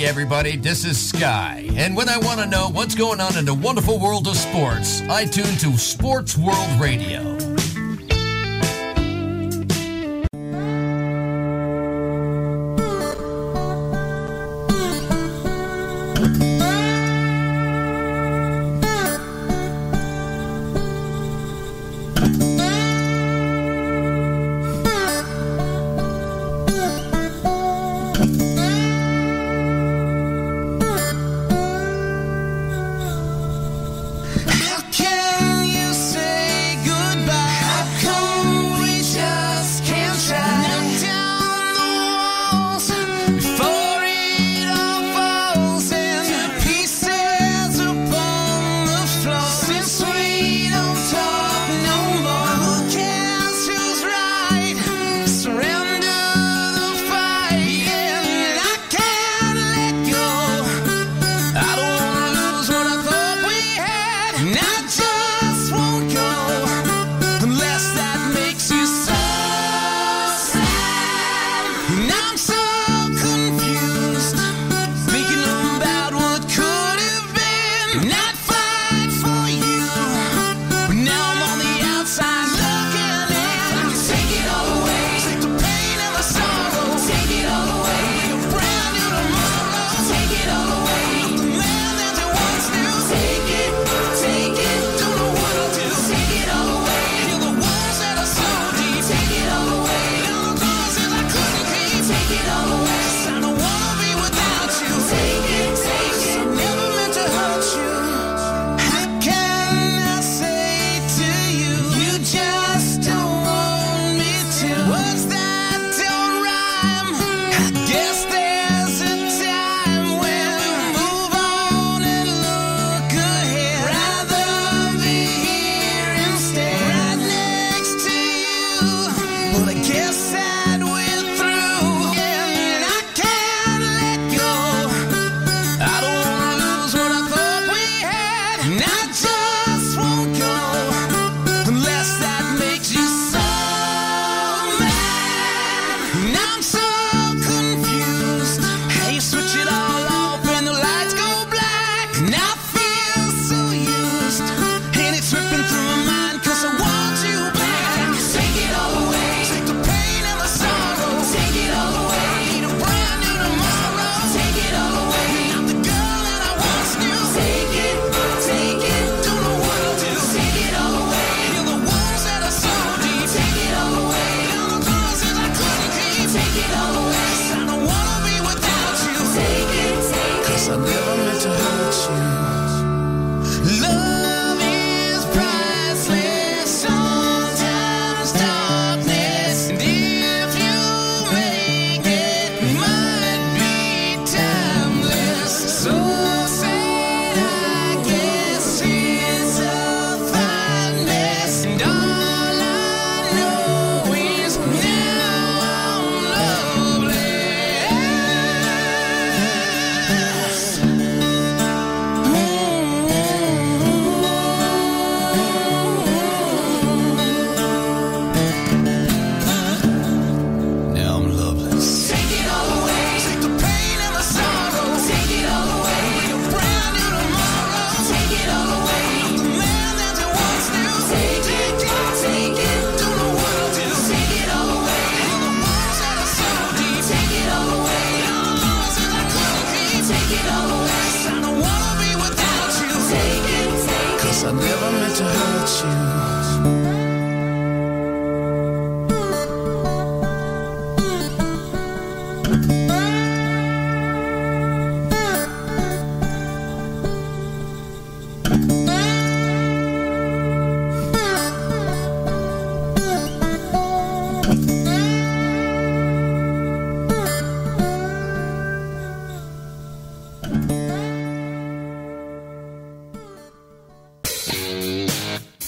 Hey everybody, this is Sky, and when I want to know what's going on in the wonderful world of sports, I tune to Sports World Radio.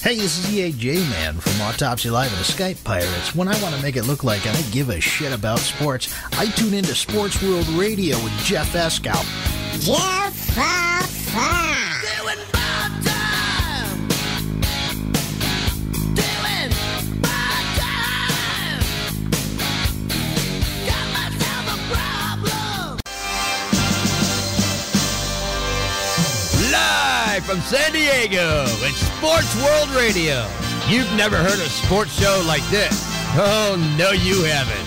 Hey, this is EAJ Man from Autopsy Live and the Skype Pirates. When I want to make it look like I give a shit about sports, I tune into Sports World Radio with Jeff Escow. Jeff Doing my time. Doing my time. Got myself a problem. from San Diego. It's Sports World Radio. You've never heard a sports show like this. Oh, no, you haven't.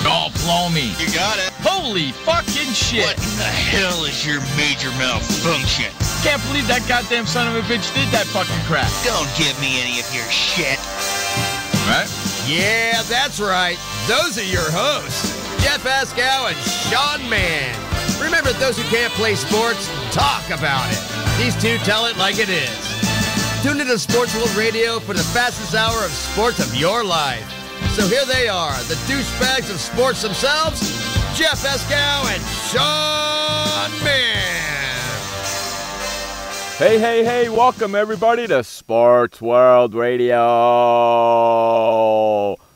Oh, blow me. You got it. Holy fucking shit. What in the hell is your major malfunction? Can't believe that goddamn son of a bitch did that fucking crap. Don't give me any of your shit. Right? Yeah, that's right. Those are your hosts, Jeff Escow and Sean Mann. Remember, those who can't play sports, talk about it. These two tell it like it is. Tune into Sports World Radio for the fastest hour of sports of your life. So here they are, the douchebags of sports themselves, Jeff Escow and Sean Mann. Hey, welcome everybody to Sports World Radio.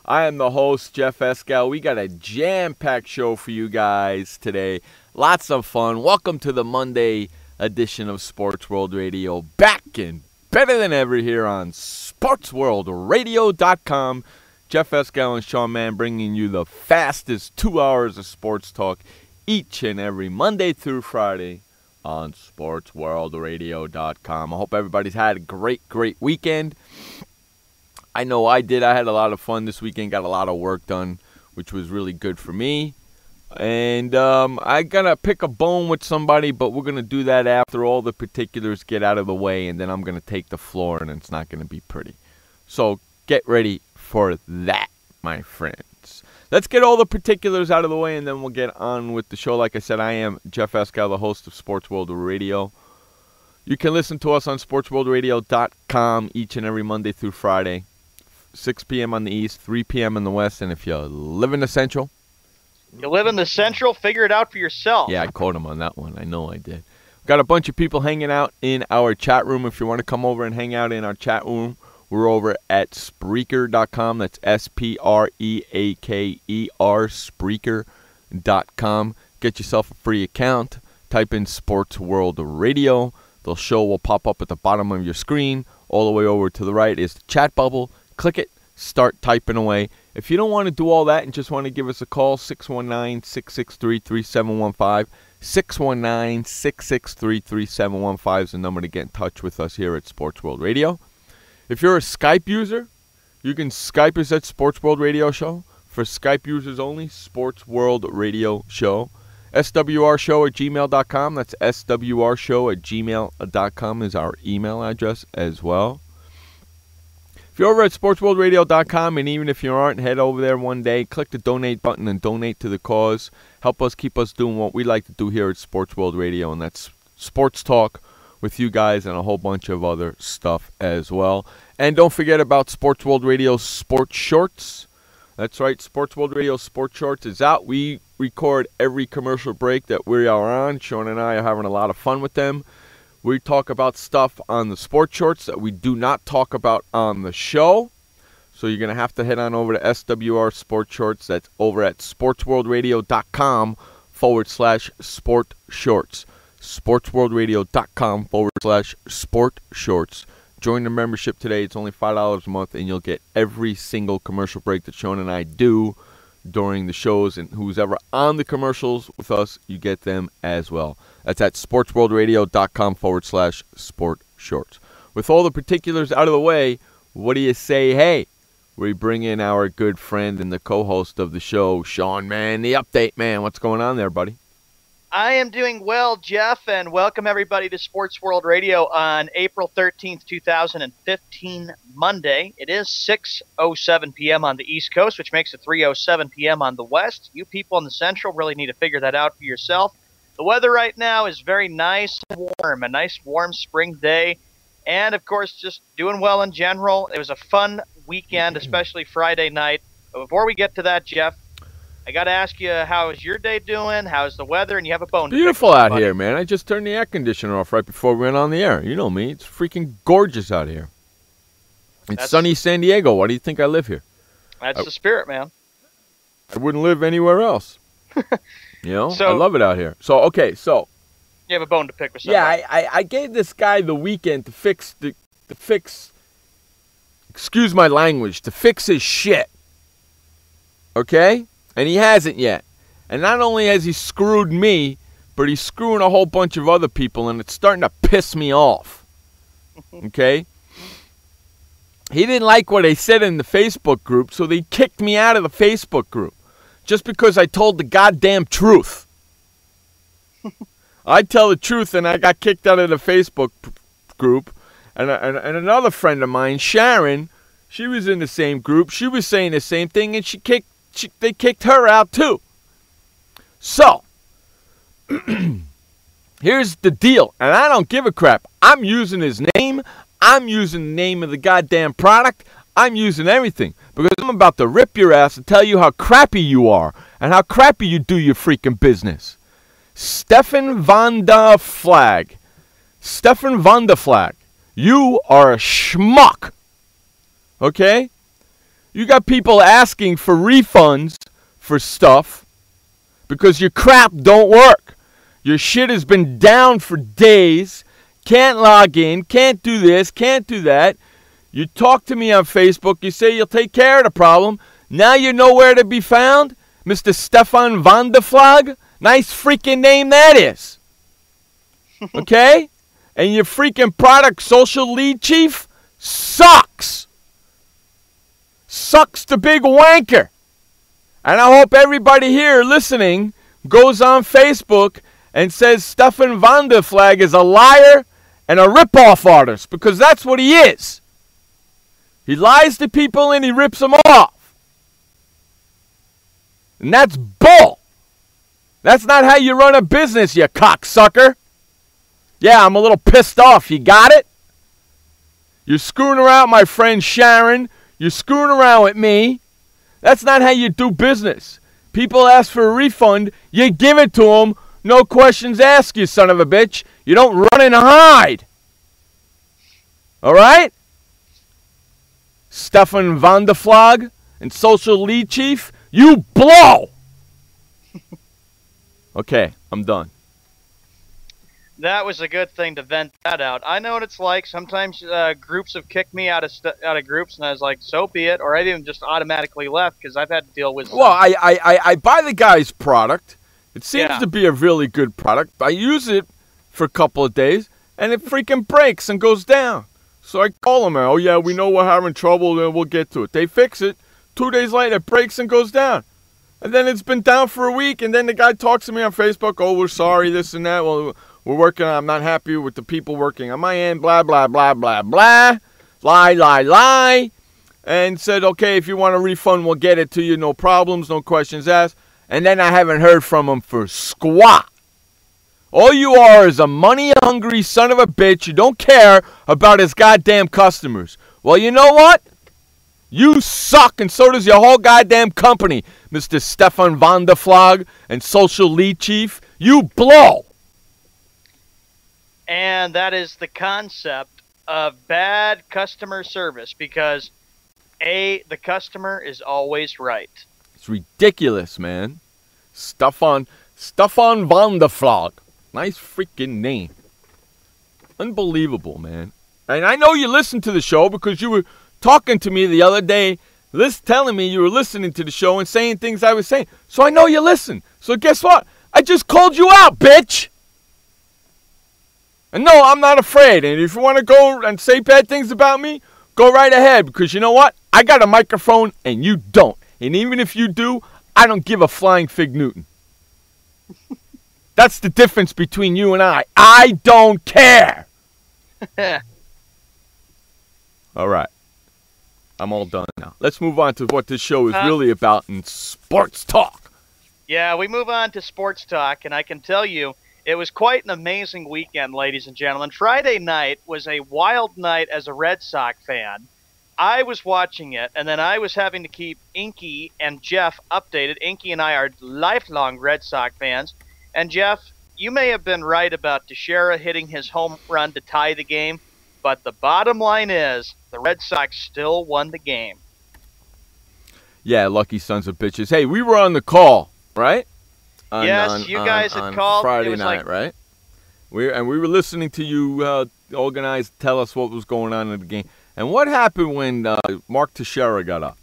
I am the host, Jeff Escow. We got a jam-packed show for you guys today. Lots of fun. Welcome to the Monday edition of Sports World Radio. Back and better than ever here on SportsWorldRadio.com. Jeff Escow and Sean Mann bringing you the fastest 2 hours of sports talk each and every Monday through Friday on SportsWorldRadio.com. I hope everybody's had a great weekend. I know I did. I had a lot of fun this weekend, got a lot of work done, which was really good for me. And I got to pick a bone with somebody, but we're going to do that after all the particulars get out of the way, and then I'm going to take the floor, and it's not going to be pretty. So get ready for that, my friends. Let's get all the particulars out of the way, and then we'll get on with the show. Like I said, I am Jeff Escow, the host of Sports World Radio. You can listen to us on SportsWorldRadio.com each and every Monday through Friday, 6 p.m. on the East, 3 p.m. in the West, and if you live in the Central. You live in the Central, figure it out for yourself. Yeah, I caught him on that one. I know I did. Got a bunch of people hanging out in our chat room. If you want to come over and hang out in our chat room, we're over at Spreaker.com. That's Spreaker, Spreaker.com. Get yourself a free account. Type in Sports World Radio. The show will pop up at the bottom of your screen. All the way over to the right is the chat bubble. Click it. Start typing away. If you don't want to do all that and just want to give us a call, 619-663-3715. 619-663-3715 is the number to get in touch with us here at Sports World Radio. If you're a Skype user, you can Skype us at Sports World Radio Show. For Skype users only, Sports World Radio Show. SWRshow@gmail.com. That's SWRshow@gmail.com is our email address as well. If you're over at SportsWorldRadio.com, and even if you aren't, head over there one day, click the donate button and donate to the cause. Help us keep us doing what we like to do here at Sports World Radio, and that's sports talk with you guys and a whole bunch of other stuff as well. And don't forget about Sports World Radio Sports Shorts. That's right, Sports World Radio Sports Shorts is out. We record every commercial break that we are on. Sean and I are having a lot of fun with them. We talk about stuff on the sports shorts that we do not talk about on the show. So you're going to have to head on over to SWR Sports Shorts. That's over at SportsWorldRadio.com/sport shorts. SportsWorldRadio.com/sport shorts. Join the membership today. It's only $5 a month, and you'll get every single commercial break that Sean and I do during the shows, and who's ever on the commercials with us, you get them as well. That's at SportsWorldRadio.com/sport shorts. With all the particulars out of the way, what do you say, hey, we bring in our good friend and the co-host of the show, Sean Mann, the update man. What's going on there, buddy? I am doing well, Jeff, and welcome everybody to Sports World Radio on April 13th, 2015, Monday. It is 6:07 p.m. on the East Coast, which makes it 3:07 p.m. on the West. You people in the Central really need to figure that out for yourself. The weather right now is very nice and warm, a nice warm spring day, and, of course, just doing well in general. It was a fun weekend, especially Friday night. But before we get to that, Jeff, I got to ask you, how is your day doing? How's the weather? And you have a bone to pick Beautiful with out somebody. here, man. I just turned the air conditioner off right before we went on the air. You know me. It's freaking gorgeous out here. It's sunny San Diego. Why do you think I live here? That's the spirit, man. I wouldn't live anywhere else. You know? So- I love it out here. So, okay, so. You have a bone to pick with somebody. Yeah, I gave this guy the weekend to fix, excuse my language, to fix his shit. Okay? And he hasn't yet. And not only has he screwed me, but he's screwing a whole bunch of other people, and it's starting to piss me off. Okay? He didn't like what I said in the Facebook group, so they kicked me out of the Facebook group just because I told the goddamn truth. I tell the truth, and I got kicked out of the Facebook group. And another friend of mine, Sharon, she was in the same group. She was saying the same thing, and they kicked her out too. So, here's the deal, and I don't give a crap. I'm using his name. I'm using the name of the goddamn product. I'm using everything because I'm about to rip your ass and tell you how crappy you are and how crappy you do your freaking business. Stefan van der Flag. Stefan van der Flag. You are a schmuck. Okay? You got people asking for refunds for stuff because your crap don't work. Your shit has been down for days. Can't log in. Can't do this. Can't do that. You talk to me on Facebook. You say you'll take care of the problem. Now you know where to be found? Mr. Stefan van der Flag? Nice freaking name that is. Okay? And your freaking product social lead chief sucks. Sucks the big wanker. And I hope everybody here listening goes on Facebook and says Stefan van der Flag is a liar and a rip-off artist, because that's what he is. He lies to people and he rips them off. And that's bull. That's not how you run a business, you cocksucker. Yeah, I'm a little pissed off. You got it? You're screwing around with my friend Sharon. You're screwing around with me. That's not how you do business. People ask for a refund. You give it to them. No questions asked, you son of a bitch. You don't run and hide. All right? Stefan van der Flag and social lead chief, you blow. Okay, I'm done. That was a good thing to vent that out. I know what it's like. Sometimes groups have kicked me out of groups, and I was like, so be it. Or I even just automatically left because I've had to deal with. Well, I buy the guy's product. It seems to be a really good product. I use it for a couple of days, and it freaking breaks and goes down. So I call them, oh yeah, we know we're having trouble, then we'll get to it. They fix it. 2 days later, it breaks and goes down. And then it's been down for a week, and then the guy talks to me on Facebook, oh, we're sorry, this and that. Well, we're working on, I'm not happy with the people working on my end, blah, blah, blah, blah, blah. Lie. And said, okay, if you want a refund, we'll get it to you, no problems, no questions asked. And then I haven't heard from him for squat. All you are is a money-hungry son of a bitch. You don't care about his goddamn customers. Well, you know what? You suck, and so does your whole goddamn company, Mr. Stefan van der Flag and social lead chief. You blow. And that is the concept of bad customer service because, A, the customer is always right. It's ridiculous, man. Stefan van der Flag. Nice freaking name. Unbelievable, man. And I know you listen to the show because you were talking to me the other day, telling me you were listening to the show and saying things I was saying. So I know you listen. So guess what? I just called you out, bitch. And no, I'm not afraid. And if you want to go and say bad things about me, go right ahead. Because you know what? I got a microphone and you don't. And even if you do, I don't give a flying fig Newton. That's the difference between you and I. I don't care. All right. I'm all done now. Let's move on to what this show is really about in sports talk. Yeah, we move on to sports talk, and I can tell you it was quite an amazing weekend, ladies and gentlemen. Friday night was a wild night as a Red Sox fan. I was watching it, and then I was having to keep Inky and Jeff updated. Inky and I are lifelong Red Sox fans. And, Jeff, you may have been right about Teixeira hitting his home run to tie the game, but the bottom line is the Red Sox still won the game. Yeah, lucky sons of bitches. Hey, we were on the call, right? Yes, you guys had called. Friday night, right? We were listening to you organize, tell us what was going on in the game. And what happened when Mark Teixeira got up?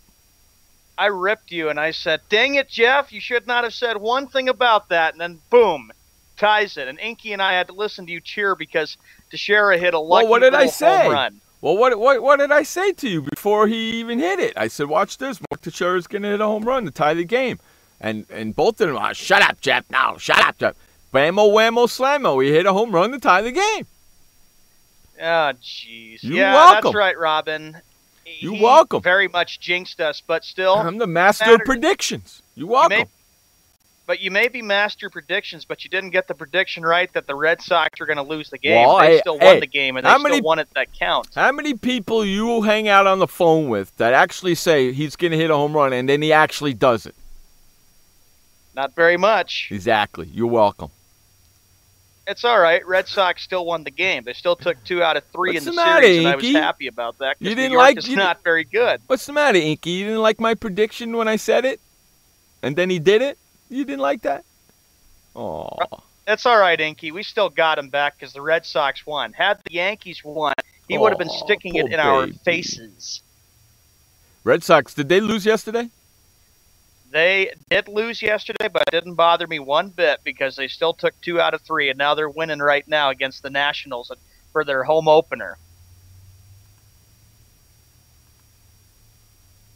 I ripped you, and I said, dang it, Jeff, you should not have said one thing about that. And then, boom, ties it. And Inky and I had to listen to you cheer because Teixeira hit a lucky Well, what did I little say? home run. Well, what did I say to you before he even hit it? I said, watch this. Mark Teixeira's going to hit a home run to tie the game. And both of them, shut up, Jeff. No, shut up, Jeff. Bammo, whammo, slammo. He hit a home run to tie the game. Oh, jeez. You're yeah, welcome. That's right, Robin. You're welcome. Very much jinxed us, but still. I'm the master of predictions. You're welcome. You may be master predictions, but you didn't get the prediction right that the Red Sox are going to lose the game. Well, they still won the game, and they still won it. That counts. How many people you hang out on the phone with that actually say he's going to hit a home run and then he actually does it? Not very much. Exactly. You're welcome. It's all right. Red Sox still won the game. They still took 2 out of 3 What's in the matter, series, and I was Inky? happy about that You because didn't New York like- is you not very good. What's the matter, Inky? You didn't like my prediction when I said it? And then he did it? You didn't like that? Oh. It's all right, Inky. We still got him back because the Red Sox won. Had the Yankees won, he would have been sticking it in our faces. Red Sox, did they lose yesterday? They did lose yesterday, but it didn't bother me one bit because they still took 2 out of 3, and now they're winning right now against the Nationals for their home opener.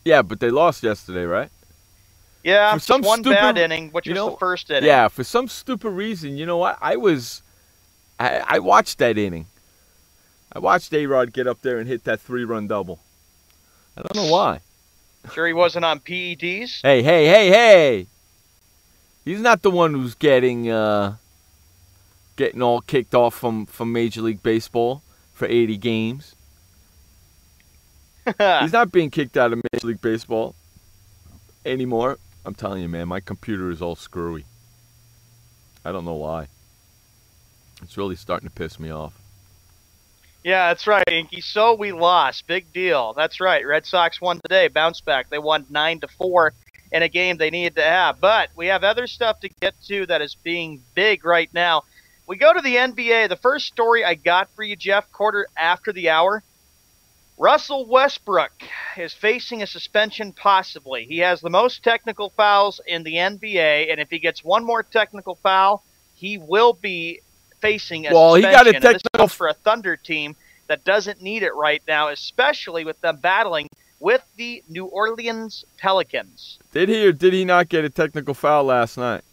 Yeah, but they lost yesterday, right? Yeah, For some just one stupid- bad inning, which you was know, the first inning. Yeah, for some stupid reason, you know what? I watched that inning. I watched A-Rod get up there and hit that 3-run double. I don't know why. Sure he wasn't on PEDs? Hey. He's not the one who's getting all kicked off from Major League Baseball for 80 games. He's not being kicked out of Major League Baseball anymore. I'm telling you, man, my computer is all screwy. I don't know why. It's really starting to piss me off. Yeah, that's right, Inky. So we lost. Big deal. That's right. Red Sox won today. Bounce back. They won 9-4 in a game they needed to have. But we have other stuff to get to that is being big right now. We go to the NBA. The first story I got for you, Jeff, quarter after the hour. Russell Westbrook is facing a suspension possibly. He has the most technical fouls in the NBA, and if he gets one more technical foul, he will be facing a suspension. He got a And this technical is for a Thunder team that doesn't need it right now, especially with them battling with the New Orleans Pelicans. Did he or did he not get a technical foul last night?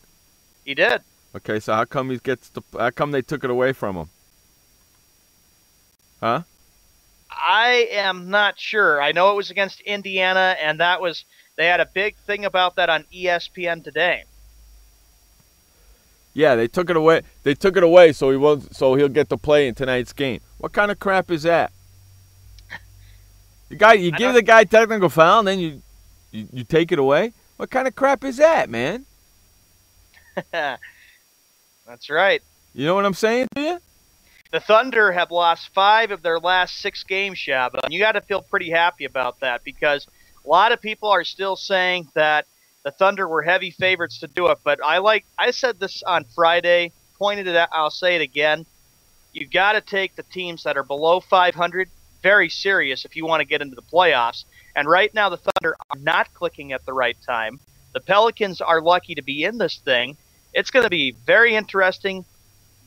He did. Okay, so how come how come they took it away from him? Huh? I am not sure. I know it was against Indiana, and they had a big thing about that on ESPN today. Yeah, they took it away. They took it away so he'll get to play in tonight's game. What kind of crap is that? You give the guy technical foul and then you take it away? What kind of crap is that, man? That's right. You know what I'm saying to you? The Thunder have lost 5 of their last 6 games, Shabba, and you got to feel pretty happy about that because a lot of people are still saying that the Thunder were heavy favorites to do it. But I said this on Friday, pointed it out, I'll say it again. You got to take the teams that are below 500 very serious if you want to get into the playoffs. And right now the Thunder are not clicking at the right time. The Pelicans are lucky to be in this thing. It's going to be very interesting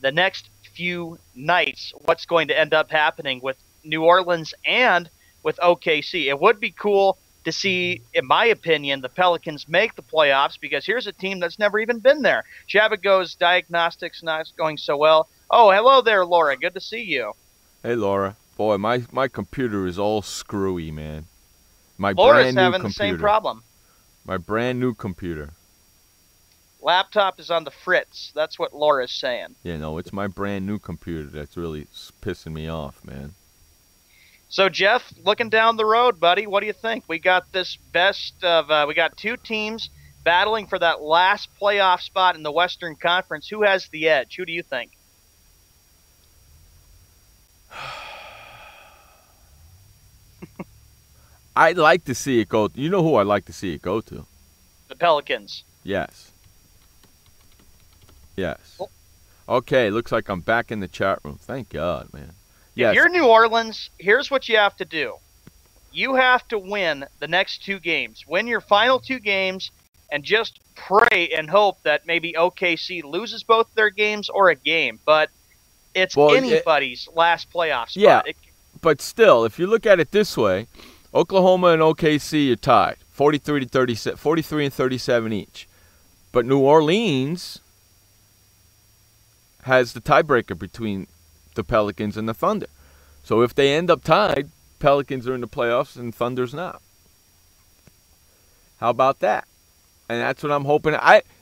the next few nights what's going to end up happening with New Orleans and with OKC. It would be cool to see, in my opinion, the Pelicans make the playoffs because here's a team that's never even been there. Shabba goes, diagnostics not going so well. Oh, hello there, Laura. Good to see you. Hey, Laura. Boy, my computer is all screwy, man. Laura's having the same problem. My brand new computer. Laptop is on the fritz. That's what Laura's saying. Yeah, no, it's my brand new computer that's really pissing me off, man. So, Jeff, looking down the road, buddy, what do you think? We got this we got 2 teams battling for that last playoff spot in the Western Conference. Who has the edge? Who do you think? I'd like to see it go. You know who I'd like to see it go to? The Pelicans. Yes. Okay, looks like I'm back in the chat room. Thank God, man. Yes. If you're New Orleans, here's what you have to do. You have to win the next 2 games. Win your final 2 games and just pray and hope that maybe OKC loses both their games or a game, but it's anybody's last playoff spot. Yeah, but still, if you look at it this way, Oklahoma and OKC are tied, 43 and 37 each. But New Orleans has the tiebreaker between the Pelicans and the Thunder. So if they end up tied, Pelicans are in the playoffs and Thunder's not. How about that? And that's what I'm hoping.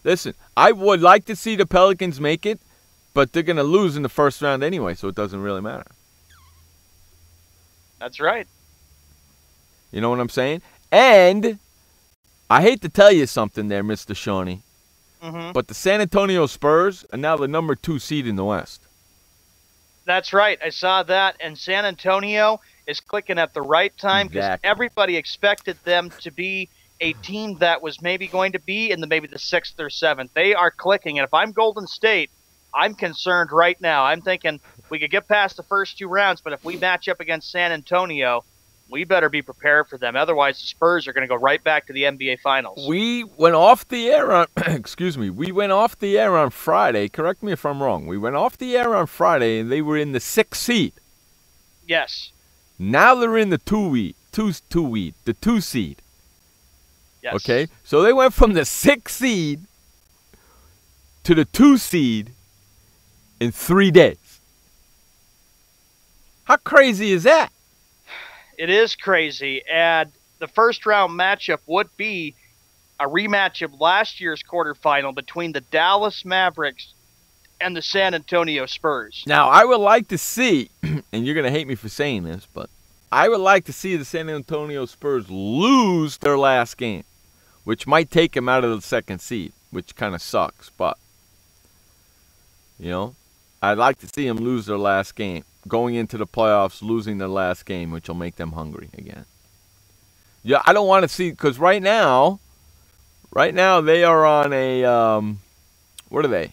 Listen, I would like to see the Pelicans make it, but they're going to lose in the first round anyway, so it doesn't really matter. That's right. You know what I'm saying? And I hate to tell you something there, Mr. Shawnee, but the San Antonio Spurs are now the number 2 seed in the West. That's right. I saw that, and San Antonio is clicking at the right time because everybody expected them to be a team that was maybe going to be in maybe the 6th or 7th. They are clicking, and if I'm Golden State, I'm concerned right now. I'm thinking we could get past the first 2 rounds, but if we match up against San Antonio, we better be prepared for them. Otherwise, the Spurs are going to go right back to the NBA Finals. We went off the air on, we went off the air on Friday. Correct me if I'm wrong. We went off the air on Friday, and they were in the 6th seed. Yes. Now they're in the 2 seed. Yes. Okay? So they went from the 6th seed to the 2 seed in 3 days. How crazy is that? It is crazy, and the first round matchup would be a rematch of last year's quarterfinal between the Dallas Mavericks and the San Antonio Spurs. Now, I would like to see, and you're going to hate me for saying this, but I would like to see the San Antonio Spurs lose their last game, which might take them out of the 2nd seed, which kind of sucks, but, you know, I'd like to see them lose their last game. Going into the playoffs, losing their last game, which will make them hungry again. Yeah, I don't want to see, because right now they are on a, what are they?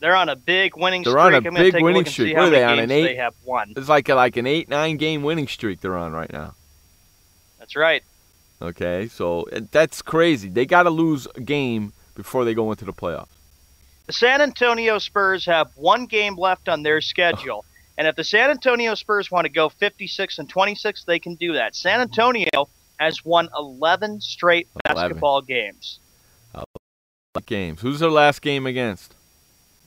They're on a big winning streak. They're on a big winning streak. What are they on, an 8? They have won. It's like an 8-9 game winning streak they're on right now. That's right. Okay, so that's crazy. They got to lose a game before they go into the playoffs. The San Antonio Spurs have 1 game left on their schedule. And if the San Antonio Spurs want to go 56-26, they can do that. San Antonio has won 11 straight basketball games. Games. Who's their last game against?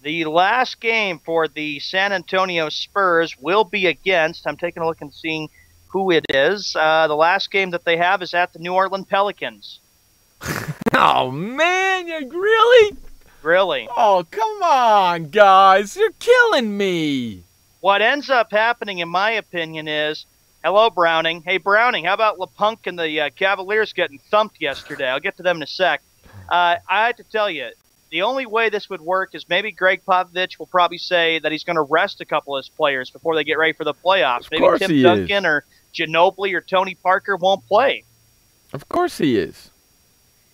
The last game for the San Antonio Spurs will be against, I'm taking a look and seeing who it is. The last game that they have is at the New Orleans Pelicans. Oh, man, you really? Really? Oh, come on, guys. You're killing me. What ends up happening, in my opinion, is, hello, Browning. Hey, Browning, how about LePunk and the Cavaliers getting thumped yesterday? I'll get to them in a sec. I have to tell you, the only way this would work is maybe Greg Popovich will probably say that he's going to rest a couple of his players before they get ready for the playoffs. Maybe Tim Duncan or Ginobili or Tony Parker won't play. Of course he is.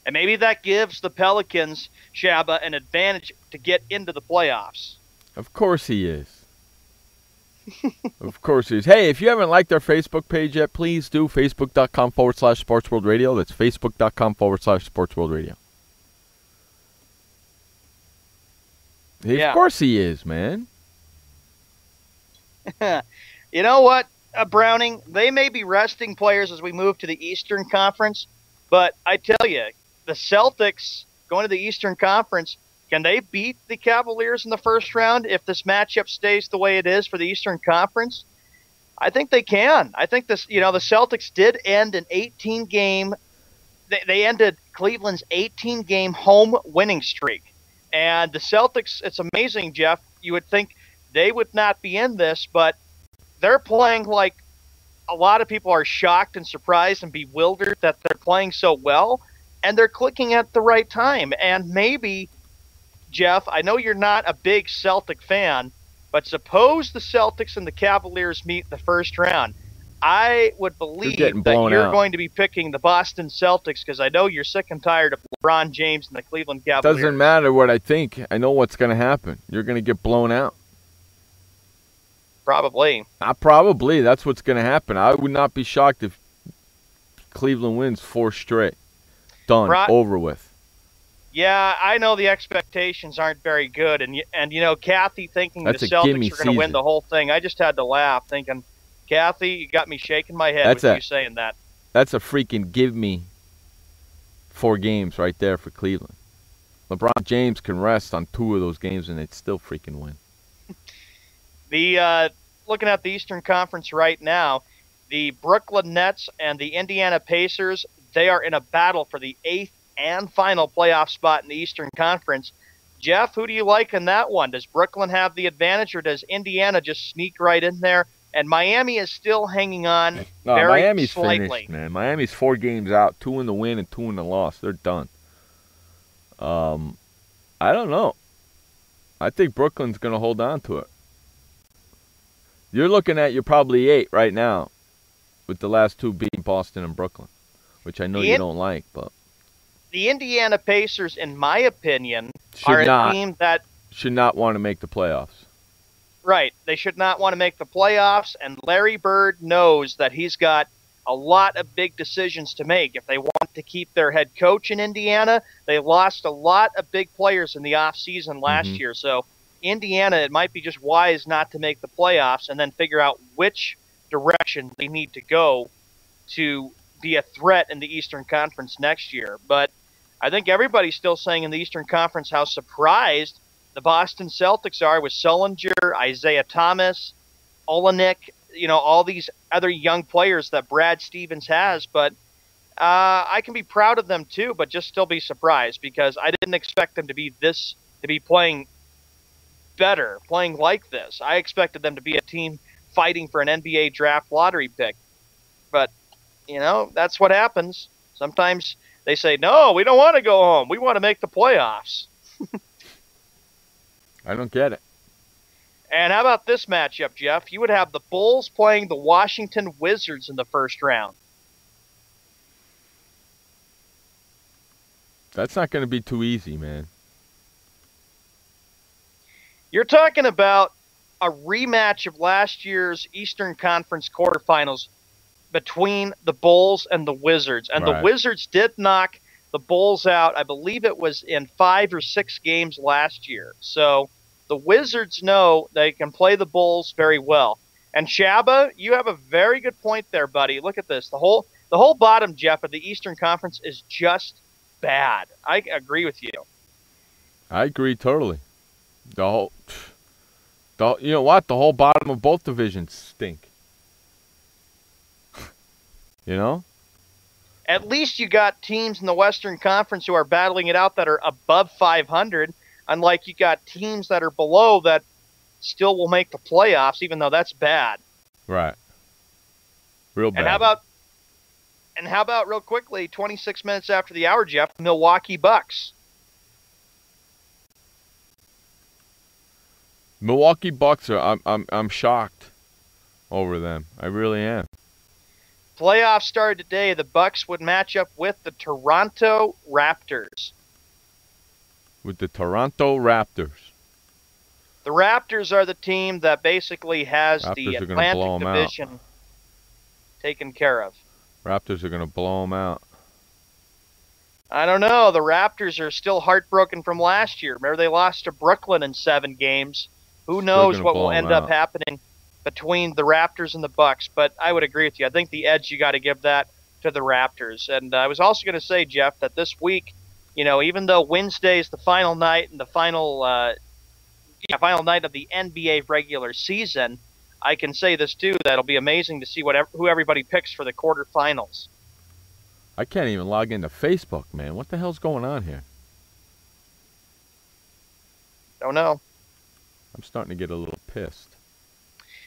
And maybe that gives the Pelicans, Shabba, an advantage to get into the playoffs. Of course he is. Of course he is. Hey, if you haven't liked our Facebook page yet, please do. Facebook.com/SportsWorldRadio. That's Facebook.com/SportsWorldRadio. Yeah. Of course he is, man. You know what, Browning? They may be resting players as we move to the Eastern Conference, but I tell you, the Celtics going to the Eastern Conference, can they beat the Cavaliers in the first round if this matchup stays the way it is for the Eastern Conference? I think they can. I think the Celtics did end an 18-game. They ended Cleveland's 18-game home winning streak. And the Celtics, it's amazing, Jeff. You would think they would not be in this, but they're playing like a lot of people are shocked and surprised and bewildered that they're playing so well, and they're clicking at the right time. And maybe, Jeff, I know you're not a big Celtic fan, but suppose the Celtics and the Cavaliers meet the first round. I would believe that you're going to be picking the Boston Celtics because I know you're sick and tired of LeBron James and the Cleveland Cavaliers. Doesn't matter what I think. I know what's going to happen. You're going to get blown out. Probably. Probably. That's what's going to happen. I would not be shocked if Cleveland wins 4 straight. Done. Over with. Yeah, I know the expectations aren't very good, and Kathy thinking That's the a Celtics gimme are going to win season. the whole thing. I just had to laugh, thinking, Kathy, you got me shaking my head with you saying that. That's a freaking give me 4 games right there for Cleveland. LeBron James can rest on 2 of those games, and they'd still freaking win. Looking at the Eastern Conference right now, the Brooklyn Nets and the Indiana Pacers, they are in a battle for the 8th and final playoff spot in the Eastern Conference. Jeff, who do you like in that one? Does Brooklyn have the advantage, or does Indiana just sneak right in there? And Miami is still hanging on Miami's slightly. Finished, man. Miami's 4 games out, 2 in the win and 2 in the loss. They're done. I don't know. I think Brooklyn's going to hold on to it. You're looking at probably 8 right now, with the last 2 being Boston and Brooklyn, which I know you don't like, but the Indiana Pacers, in my opinion, are a team that should not want to make the playoffs. Right. They should not want to make the playoffs, and Larry Bird knows that he's got a lot of big decisions to make. If they want to keep their head coach in Indiana, they lost a lot of big players in the offseason last year. So Indiana, it might be just wise not to make the playoffs and then figure out which direction they need to go to be a threat in the Eastern Conference next year. But I think everybody's still saying in the Eastern Conference how surprised the Boston Celtics are with Sullinger, Isaiah Thomas, Olenek, all these other young players that Brad Stevens has. But I can be proud of them too, but just still be surprised because I didn't expect them to be playing better, playing like this. I expected them to be a team fighting for an NBA draft lottery pick. But, that's what happens. Sometimes they say, no, we don't want to go home. We want to make the playoffs. I don't get it. And how about this matchup, Jeff? You would have the Bulls playing the Washington Wizards in the first round. That's not going to be too easy, man. You're talking about a rematch of last year's Eastern Conference quarterfinals between the Bulls and the Wizards. And the Wizards did knock the Bulls out. I believe it was in 5 or 6 games last year. So the Wizards know they can play the Bulls very well. And Shabba, you have a very good point there, buddy. Look at this. The whole bottom, Jeff, of the Eastern Conference is just bad. I agree with you. I agree totally. You know what? The whole bottom of both divisions stink. At least you got teams in the Western Conference who are battling it out that are above 500, unlike you got teams that are below that still will make the playoffs, even though that's bad. Right. Real bad. And how about real quickly, 26 minutes after the hour, Jeff, Milwaukee Bucks. Milwaukee Bucks I'm shocked over them. I really am. Playoffs started today. The Bucks would match up with the Toronto Raptors. With the Toronto Raptors. The Raptors are the team that basically has the Atlantic Division taken care of. Raptors are going to blow them out. I don't know. The Raptors are still heartbroken from last year. Remember, they lost to Brooklyn in 7 games. Who knows what will end up happening between the Raptors and the Bucks, but I would agree with you. I think the edge, you got to give that to the Raptors. And I was also going to say, Jeff, that this week, even though Wednesday is the final night and the final night of the NBA regular season, I can say this too, that it'll be amazing to see who everybody picks for the quarterfinals. I can't even log into Facebook, man. What the hell's going on here? Don't know. I'm starting to get a little pissed.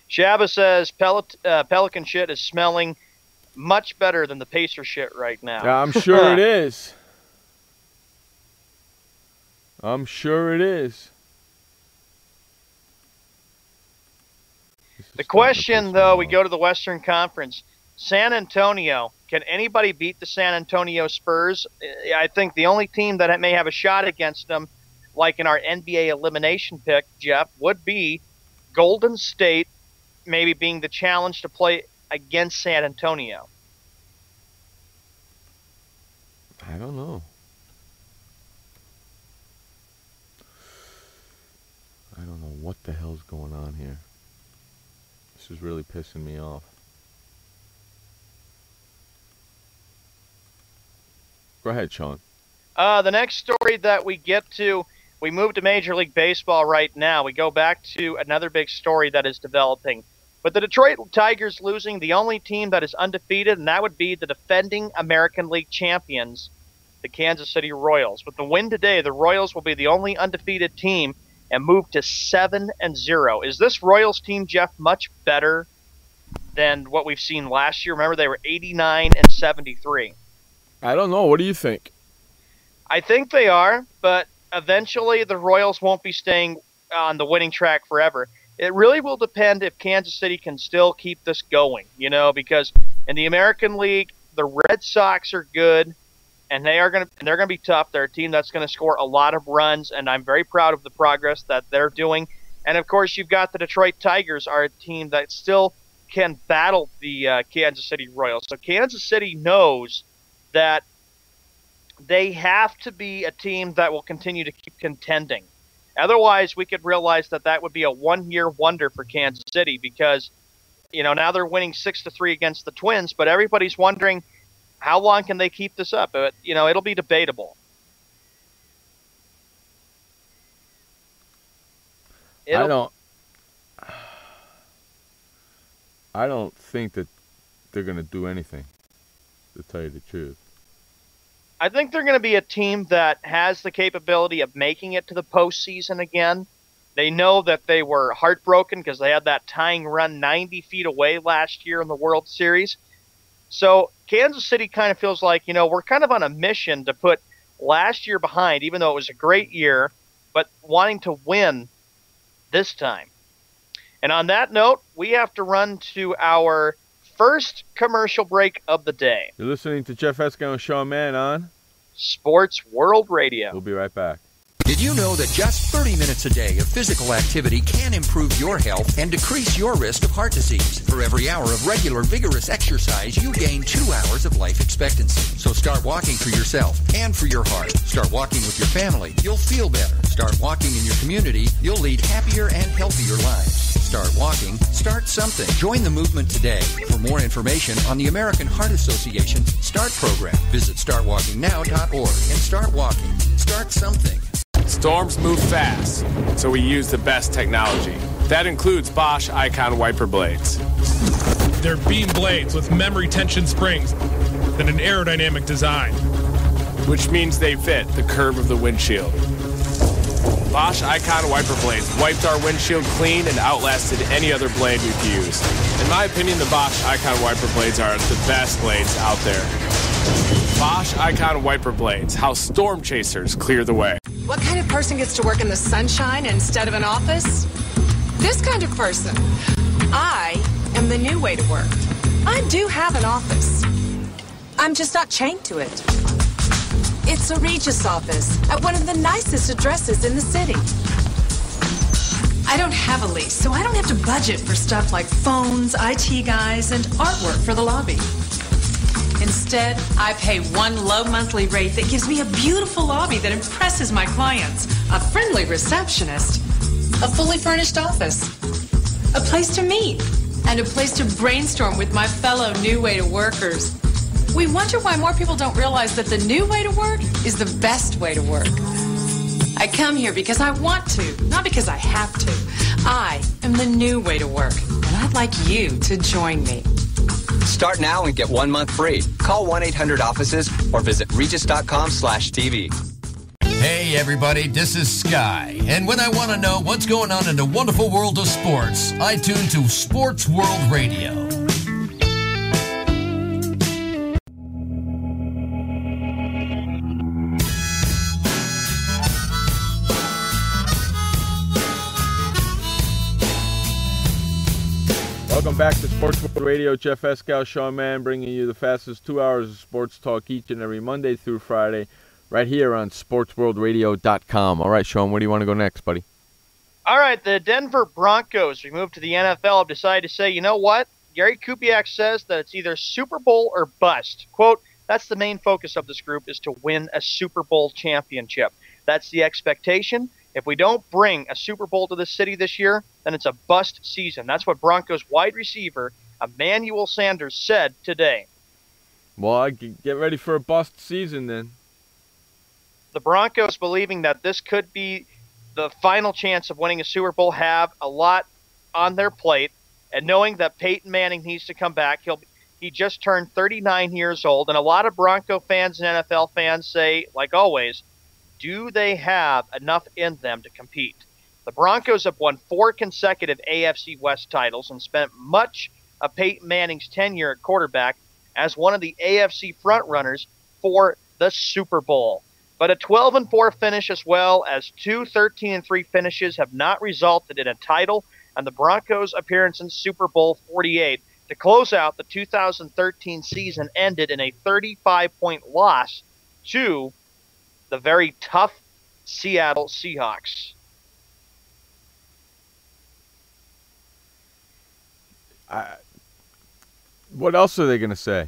Shabba says Pelican shit is smelling much better than the Pacer shit right now. Yeah, I'm sure it is. I'm sure it is. The question, though, we go to the Western Conference. San Antonio, can anybody beat the San Antonio Spurs? I think the only team that may have a shot against them, like in our NBA elimination pick, Jeff, would be Golden State, maybe being the challenge to play against San Antonio. I don't know. I don't know what the hell's going on here. This is really pissing me off. Go ahead, Sean. The next story that we get to, we move to Major League Baseball right now. We go back to another big story that is developing. But the Detroit Tigers losing the only team that is undefeated, and that would be the defending American League champions, the Kansas City Royals. With the win today, the Royals will be the only undefeated team and move to 7-0. Is this Royals team, Jeff, much better than what we've seen last year? Remember, they were 89-73. I don't know. What do you think? I think they are, but eventually the Royals won't be staying on the winning track forever. It really will depend if Kansas City can still keep this going, because in the American League, the Red Sox are good, and they're going to be tough. They're a team that's going to score a lot of runs, and I'm very proud of the progress that they're doing. And, of course, you've got the Detroit Tigers are a team that still can battle the Kansas City Royals. So Kansas City knows that they have to be a team that will continue to keep contending. Otherwise, we could realize that would be a one-year wonder for Kansas City because, now they're winning 6-3 against the Twins, but everybody's wondering how long can they keep this up? But, it'll be debatable. I don't think that they're going to do anything, to tell you the truth. I think they're going to be a team that has the capability of making it to the postseason again. They know that they were heartbroken because they had that tying run 90 feet away last year in the World Series. So Kansas City kind of feels like, we're kind of on a mission to put last year behind, even though it was a great year, but wanting to win this time. And on that note, we have to run to our first commercial break of the day. You're listening to Jeff Esco and Sean Mann on Sports World Radio. We'll be right back. Did you know that just 30 minutes a day of physical activity can improve your health and decrease your risk of heart disease? For every hour of regular, vigorous exercise, you gain 2 hours of life expectancy. So start walking for yourself and for your heart. Start walking with your family. You'll feel better. Start walking in your community. You'll lead happier and healthier lives. Start walking. Start something. Join the movement today. For more information on the American Heart Association START program, visit startwalkingnow.org and start walking. Start something. Storms move fast, so we use the best technology. That includes Bosch Icon wiper blades. They're beam blades with memory tension springs and an aerodynamic design, which means they fit the curve of the windshield. Bosch Icon wiper blades wiped our windshield clean and outlasted any other blade we've used. In my opinion, the Bosch Icon wiper blades are the best blades out there. Bosch Icon wiper blades, how storm chasers clear the way. What kind of person gets to work in the sunshine instead of an office? This kind of person. I am the new way to work. I do have an office. I'm just not chained to it. It's a Regis office at one of the nicest addresses in the city. I don't have a lease, so I don't have to budget for stuff like phones, IT guys, and artwork for the lobby. Instead, I pay one low monthly rate that gives me a beautiful lobby that impresses my clients, a friendly receptionist, a fully furnished office, a place to meet, and a place to brainstorm with my fellow New Way to Workers. We wonder why more people don't realize that the new way to work is the best way to work. I come here because I want to, not because I have to. I am the new way to work, and I'd like you to join me. Start now and get 1 month free. Call 1-800-OFFICES or visit regis.com/TV. Hey everybody, this is Sky. And when I want to know what's going on in the wonderful world of sports, I tune to Sports World Radio. Welcome back to Sports World Radio. Jeff Esco, Sean Mann, bringing you the fastest 2 hours of sports talk each and every Monday through Friday, right here on SportsWorldRadio.com. All right, Sean, where do you want to go next, buddy? All right, the Denver Broncos, we moved to the NFL, have decided to say, you know what? Gary Kubiak says that it's either Super Bowl or bust. Quote, That's the main focus of this group, is to win a Super Bowl championship. That's the expectation. If we don't bring a Super Bowl to the city this year, then it's a bust season. That's what Broncos wide receiver Emmanuel Sanders said today. Well, I get ready for a bust season then. The Broncos, believing that this could be the final chance of winning a Super Bowl, have a lot on their plate, and knowing that Peyton Manning needs to come back, he just turned 39 years old, and a lot of Bronco fans and NFL fans say, like always, do they have enough in them to compete? The Broncos have won 4 consecutive AFC West titles and spent much of Peyton Manning's tenure at quarterback as one of the AFC frontrunners for the Super Bowl. But a 12-4 finish, as well as 2 13-3 finishes, have not resulted in a title, and the Broncos' appearance in Super Bowl 48 to close out the 2013 season ended in a 35-point loss to the very tough Seattle Seahawks. What else are they going to say?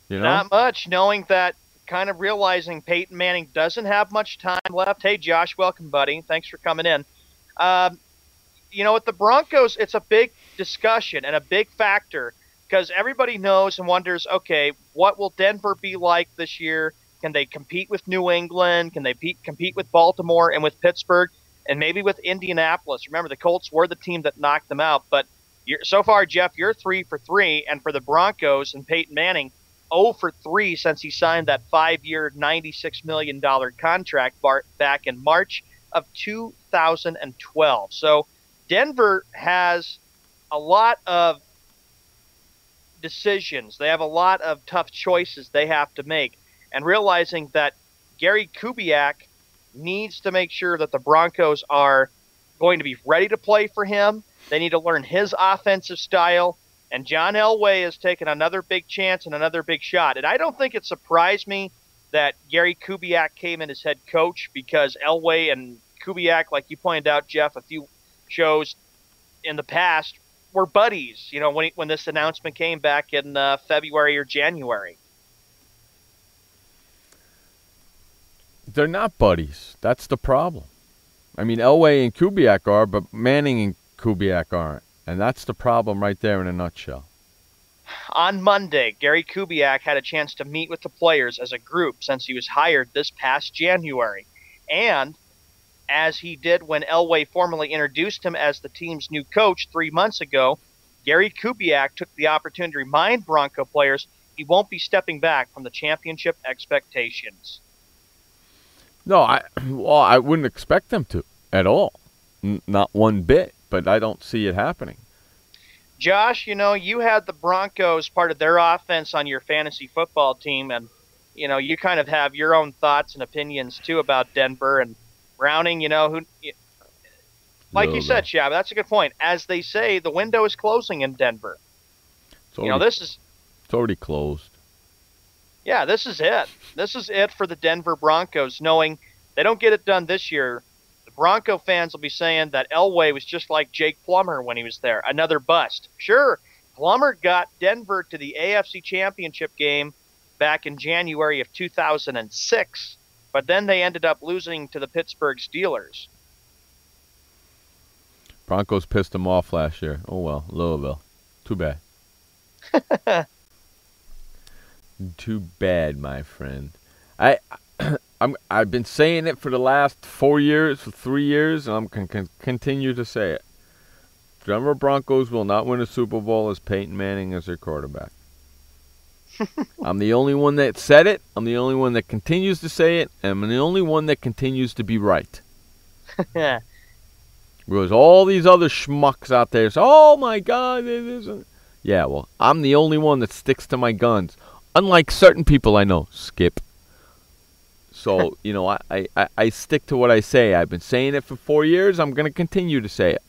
You know? Not much, knowing that, kind of realizing Peyton Manning doesn't have much time left. Hey, Josh, welcome, buddy. Thanks for coming in. With the Broncos, it's a big discussion and a big factor because everybody knows and wonders, okay, what will Denver be like this year? Can they compete with New England? Can they compete with Baltimore and with Pittsburgh and maybe with Indianapolis? Remember, the Colts were the team that knocked them out. But so far, Jeff, you're 3 for 3. And for the Broncos and Peyton Manning, 0 for 3 since he signed that 5-year, $96 million contract back in March of 2012. So Denver has a lot of decisions. They have a lot of tough choices they have to make. And realizing that Gary Kubiak needs to make sure that the Broncos are going to be ready to play for him. They need to learn his offensive style. And John Elway has taken another big chance and another big shot. And I don't think it surprised me that Gary Kubiak came in as head coach because Elway and Kubiak, like you pointed out, Jeff, a few shows in the past, were buddies, when this announcement came back in February or January. They're not buddies. That's the problem. I mean, Elway and Kubiak are, but Manning and Kubiak aren't. And that's the problem right there in a nutshell. On Monday, Gary Kubiak had a chance to meet with the players as a group since he was hired this past January. And as he did when Elway formally introduced him as the team's new coach 3 months ago, Gary Kubiak took the opportunity to remind Bronco players he won't be stepping back from the championship expectations. No, I wouldn't expect them to at all. Not one bit, but I don't see it happening. Josh, you had the Broncos part of their offense on your fantasy football team, and, you kind of have your own thoughts and opinions, too, about Denver and Browning, like you said, Shab, that's a good point. As they say, the window is closing in Denver. It's already closed. Yeah, this is it. This is it for the Denver Broncos, knowing they don't get it done this year. The Bronco fans will be saying that Elway was just like Jake Plummer when he was there, another bust. Sure, Plummer got Denver to the AFC Championship game back in January of 2006, but then they ended up losing to the Pittsburgh Steelers. Broncos pissed them off last year. Oh, well, Louisville. Too bad. Too bad, my friend. I've been saying it for the last 3 years, and I'm going to continue to say it. Denver Broncos will not win a Super Bowl as Peyton Manning as their quarterback. I'm the only one that said it. I'm the only one that continues to say it. And I'm the only one that continues to be right. Whereas all these other schmucks out there say, oh, my God, it isn't. Yeah, well, I'm the only one that sticks to my guns. Unlike certain people I know, Skip. So, I stick to what I say. I've been saying it for 4 years. I'm going to continue to say it.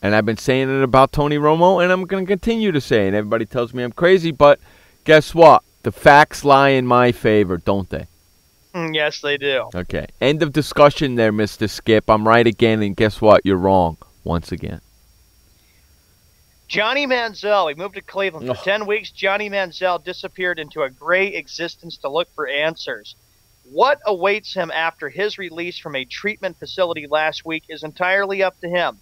And I've been saying it about Tony Romo, and I'm going to continue to say it. And everybody tells me I'm crazy, but guess what? The facts lie in my favor, don't they? Yes, they do. Okay. End of discussion there, Mr. Skip. I'm right again, and guess what? You're wrong once again. Johnny Manziel, he moved to Cleveland. For 10 weeks, Johnny Manziel disappeared into a gray existence to look for answers. What awaits him after his release from a treatment facility last week is entirely up to him.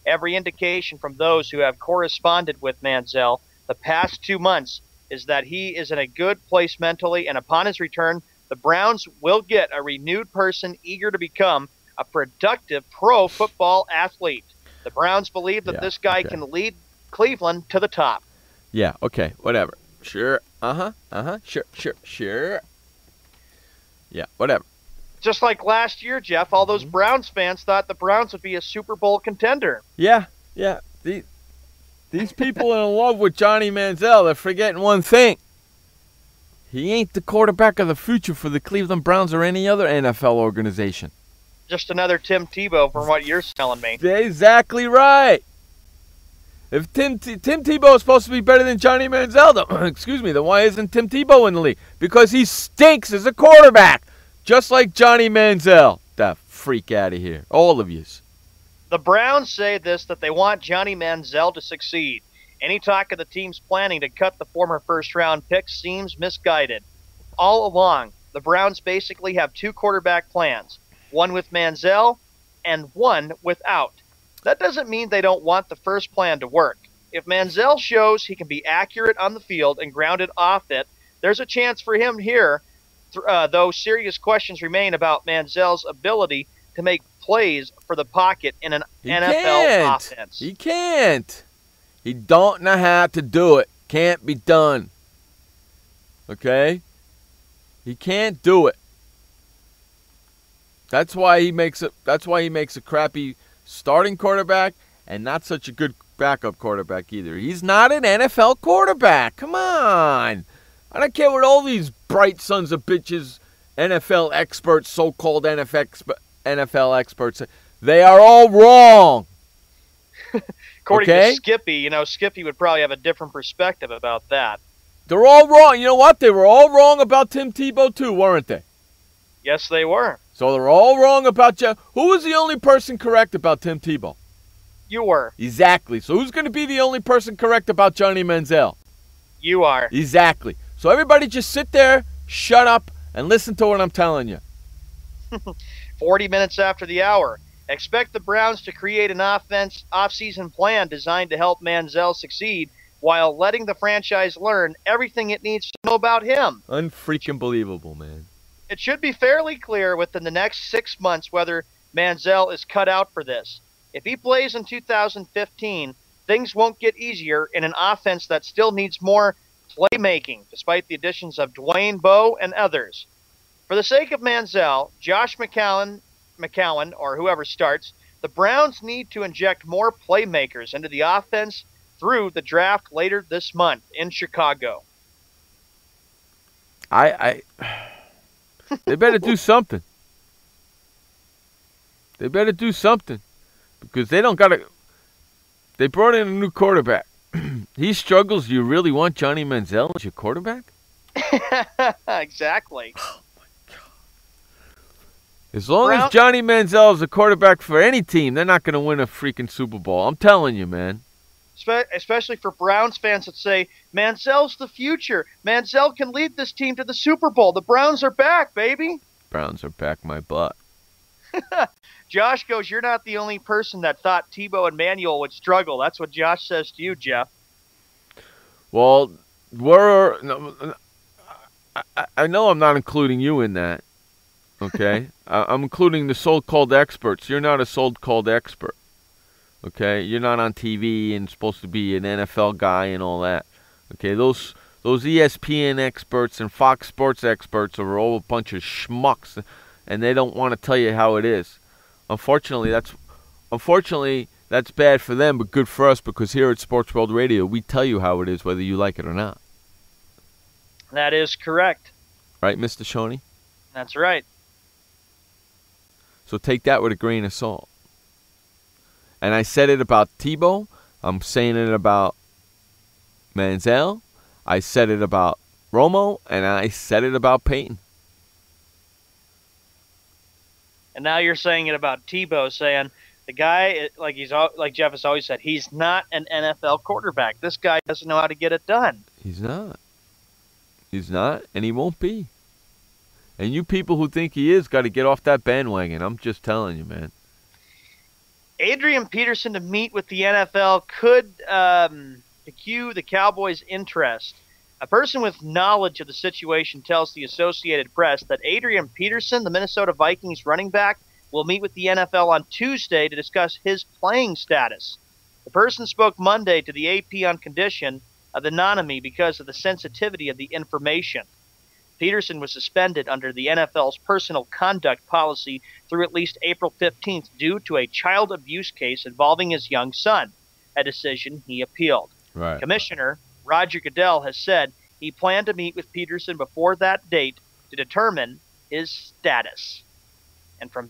Every indication from those who have corresponded with Manziel the past 2 months is that he is in a good place mentally, and upon his return, the Browns will get a renewed person eager to become a productive pro football athlete. The Browns believe that this guy can lead Cleveland to the top. Yeah, okay, whatever. Sure, sure. Yeah, whatever. Just like last year, Jeff, all those Browns fans thought the Browns would be a Super Bowl contender. Yeah. These people are in love with Johnny Manziel. They're forgetting one thing. He ain't the quarterback of the future for the Cleveland Browns or any other NFL organization. Just another Tim Tebow from what you're telling me. Exactly right. If Tim Tebow is supposed to be better than Johnny Manziel, then why isn't Tim Tebow in the league? Because he stinks as a quarterback, just like Johnny Manziel. That freak out of here, all of yous. The Browns say that they want Johnny Manziel to succeed. Any talk of the team's planning to cut the former first-round pick seems misguided. All along, the Browns basically have 2 quarterback plans, one with Manziel and one without. That doesn't mean they don't want the first plan to work. If Manziel shows he can be accurate on the field and grounded off it, there's a chance for him here, though serious questions remain about Manziel's ability to make plays for the pocket in an NFL offense. He can't. He don't know how to do it. Can't be done. Okay? He can't do it. That's why he makes a crappy starting quarterback and not such a good backup quarterback either. He's not an NFL quarterback. Come on. I don't care what all these bright sons of bitches, NFL experts, so-called NFL experts, they are all wrong. According to Skippy, Skippy would probably have a different perspective about that. They're all wrong. You know what? They were all wrong about Tim Tebow too, weren't they? Yes, they were. So they're all wrong about you. Who was the only person correct about Tim Tebow? You were. Exactly. So who's going to be the only person correct about Johnny Manziel? You are. Exactly. So everybody just sit there, shut up, and listen to what I'm telling you. 40 minutes after the hour. Expect the Browns to create an off-season plan designed to help Manziel succeed while letting the franchise learn everything it needs to know about him. Unfreaking believable, man. It should be fairly clear within the next 6 months whether Manziel is cut out for this. If he plays in 2015, things won't get easier in an offense that still needs more playmaking, despite the additions of Dwayne Bowe and others. For the sake of Manziel, Josh McCown, or whoever starts, the Browns need to inject more playmakers into the offense through the draft later this month in Chicago. They better do something. They better do something because they don't got to. They brought in a new quarterback. He struggles. Do you really want Johnny Manziel as your quarterback? Exactly. Oh my God. As long as Johnny Manziel is a quarterback for any team, they're not going to win a freaking Super Bowl. I'm telling you, man. Especially for Browns fans that say, Manziel's the future. Manziel can lead this team to the Super Bowl. The Browns are back, baby. Browns are back my butt. Josh goes, you're not the only person that thought Tebow and Manuel would struggle. That's what Josh says to you, Jeff. Well, I know I'm not including you in that, okay? I'm including the so-called experts. You're not a so-called expert. Okay, you're not on TV and supposed to be an NFL guy and all that. Okay, those ESPN experts and Fox Sports experts are all a bunch of schmucks, and they don't want to tell you how it is. Unfortunately, that's bad for them, but good for us because here at Sports World Radio, we tell you how it is, whether you like it or not. That is correct. Right, Mr. Shoney? That's right. So take that with a grain of salt. And I said it about Tebow. I'm saying it about Manziel. I said it about Romo. And I said it about Peyton. And now you're saying it about Tebow, saying The guy, like Jeff has always said, he's not an NFL quarterback. This guy doesn't know how to get it done. He's not. He's not, and he won't be. And you people who think he is got to get off that bandwagon. I'm just telling you, man. Adrian Peterson to meet with the NFL could cue the Cowboys' interest. A person with knowledge of the situation tells the Associated Press that Adrian Peterson, the Minnesota Vikings running back, will meet with the NFL on Tuesday to discuss his playing status. The person spoke Monday to the AP on condition of anonymity because of the sensitivity of the information. Peterson was suspended under the NFL's personal conduct policy through at least April 15th due to a child abuse case involving his young son, a decision he appealed. Right. Commissioner Roger Goodell has said he planned to meet with Peterson before that date to determine his status. And from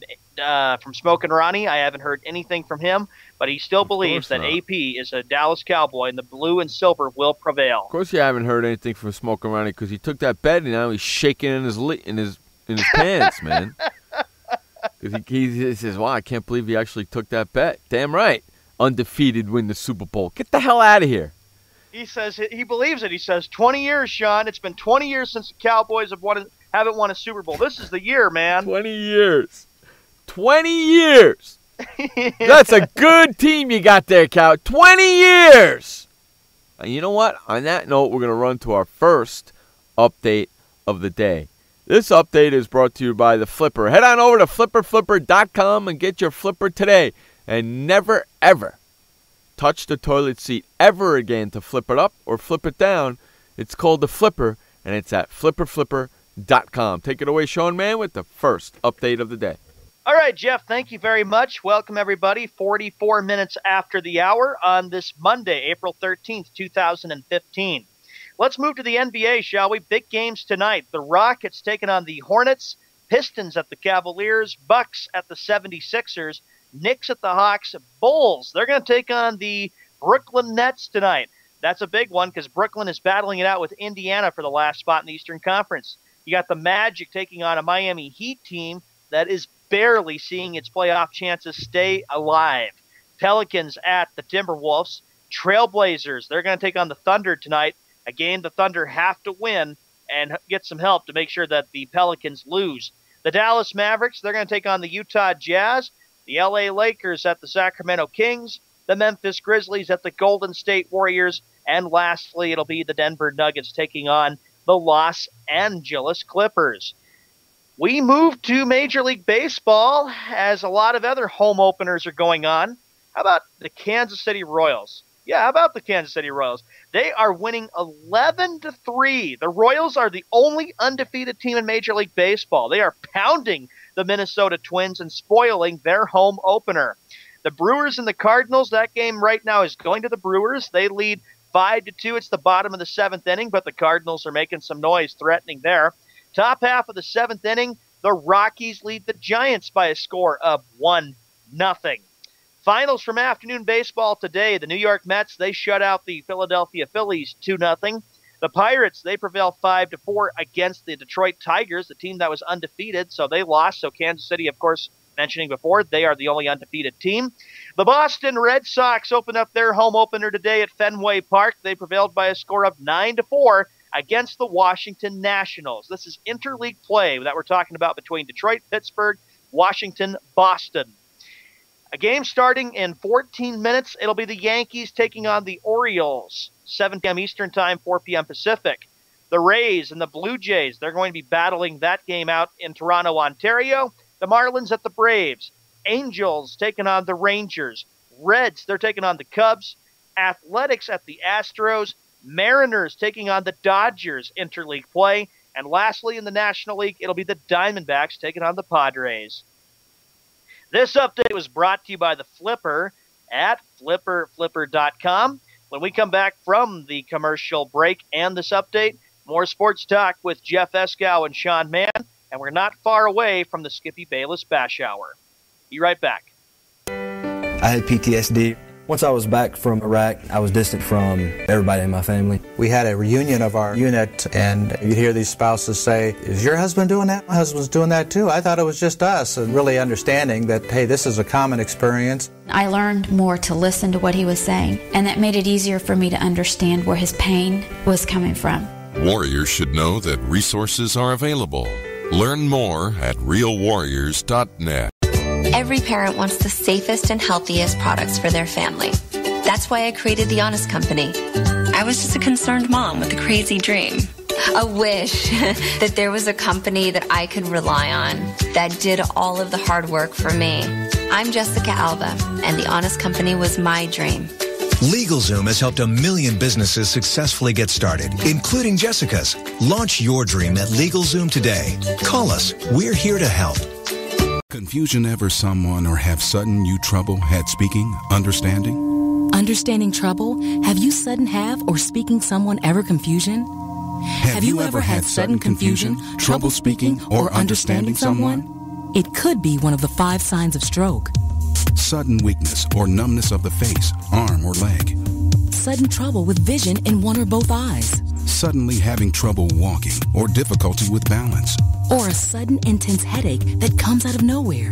Smokin' Ronnie, I haven't heard anything from him, but he still believes that AP is a Dallas Cowboy and the blue and silver will prevail. Of course, you haven't heard anything from Smokin' Ronnie because he took that bet and now he's shaking in his pants, man. Because he says, "Wow, I can't believe he actually took that bet." Damn right, undefeated, win the Super Bowl. Get the hell out of here. He says he believes it. He says 20 years, Sean. It's been 20 years since the Cowboys haven't won a Super Bowl. This is the year, man. 20 years. 20 years. That's a good team you got there, Cow. 20 years. And you know what? On that note, we're going to run to our first update of the day. This update is brought to you by the Flipper. Head on over to flipperflipper.com and get your Flipper today. And never, ever touch the toilet seat ever again to flip it up or flip it down. It's called the Flipper, and it's at flipperflipper.com. Take it away, Sean Mann, with the first update of the day. All right, Jeff, thank you very much. Welcome, everybody. 44 minutes after the hour on this Monday, April 13th, 2015. Let's move to the NBA, shall we? Big games tonight. The Rockets taking on the Hornets, Pistons at the Cavaliers, Bucks at the 76ers, Knicks at the Hawks, Bulls. They're going to take on the Brooklyn Nets tonight. That's a big one because Brooklyn is battling it out with Indiana for the last spot in the Eastern Conference. You got the Magic taking on a Miami Heat team that is barely seeing its playoff chances stay alive. Pelicans at the Timberwolves. Trailblazers, they're going to take on the Thunder tonight, a game the Thunder have to win and get some help to make sure that the Pelicans lose. The Dallas Mavericks, they're going to take on the Utah Jazz. The LA Lakers at the Sacramento Kings. The Memphis Grizzlies at the Golden State Warriors. And lastly, it'll be the Denver Nuggets taking on the Los Angeles Clippers. We move to Major League Baseball as a lot of other home openers are going on. How about the Kansas City Royals? Yeah, how about the Kansas City Royals? They are winning 11-3. The Royals are the only undefeated team in Major League Baseball. They are pounding the Minnesota Twins and spoiling their home opener. The Brewers and the Cardinals, that game right now is going to the Brewers. They lead 5-2. It's the bottom of the seventh inning, but the Cardinals are making some noise, threatening there. Top half of the seventh inning, the Rockies lead the Giants by a score of 1-0. Finals from afternoon baseball today. The New York Mets, they shut out the Philadelphia Phillies 2-0. The Pirates, they prevail 5-4 against the Detroit Tigers, the team that was undefeated, so they lost. So Kansas City, of course, mentioning before, they are the only undefeated team. The Boston Red Sox opened up their home opener today at Fenway Park. They prevailed by a score of 9-4 against the Washington Nationals. This is interleague play that we're talking about between Detroit, Pittsburgh, Washington, Boston. A game starting in 14 minutes. It'll be the Yankees taking on the Orioles, 7 p.m. Eastern Time, 4 p.m. Pacific. The Rays and the Blue Jays, they're going to be battling that game out in Toronto, Ontario. The Marlins at the Braves. Angels taking on the Rangers. Reds, they're taking on the Cubs. Athletics at the Astros. Mariners taking on the Dodgers, interleague play. And lastly, in the National League, it'll be the Diamondbacks taking on the Padres. This update was brought to you by the Flipper at flipperflipper.com. When we come back from the commercial break and this update, more sports talk with Jeff Eskow and Sean Mann, and we're not far away from the Skippy Bayless Bash Hour. Be right back. I had PTSD. Once I was back from Iraq, I was distant from everybody in my family. We had a reunion of our unit, and you'd hear these spouses say, "Is your husband doing that? My husband's doing that too. I thought it was just us." And really understanding that, hey, this is a common experience. I learned more to listen to what he was saying, and that made it easier for me to understand where his pain was coming from. Warriors should know that resources are available. Learn more at realwarriors.net. Every parent wants the safest and healthiest products for their family. That's why I created The Honest Company. I was just a concerned mom with a crazy dream. A wish that there was a company that I could rely on that did all of the hard work for me. I'm Jessica Alba, and The Honest Company was my dream. LegalZoom has helped 1 million businesses successfully get started, including Jessica's. Launch your dream at LegalZoom today. Call us. We're here to help. Confusion ever someone or have sudden you trouble had speaking, understanding? Understanding trouble? Have you sudden have or speaking someone ever confusion? Have you ever had sudden confusion, trouble speaking, or understanding someone? It could be one of the 5 signs of stroke. Sudden weakness or numbness of the face, arm, or leg. Sudden trouble with vision in one or both eyes. Suddenly having trouble walking or difficulty with balance. Or a sudden intense headache that comes out of nowhere.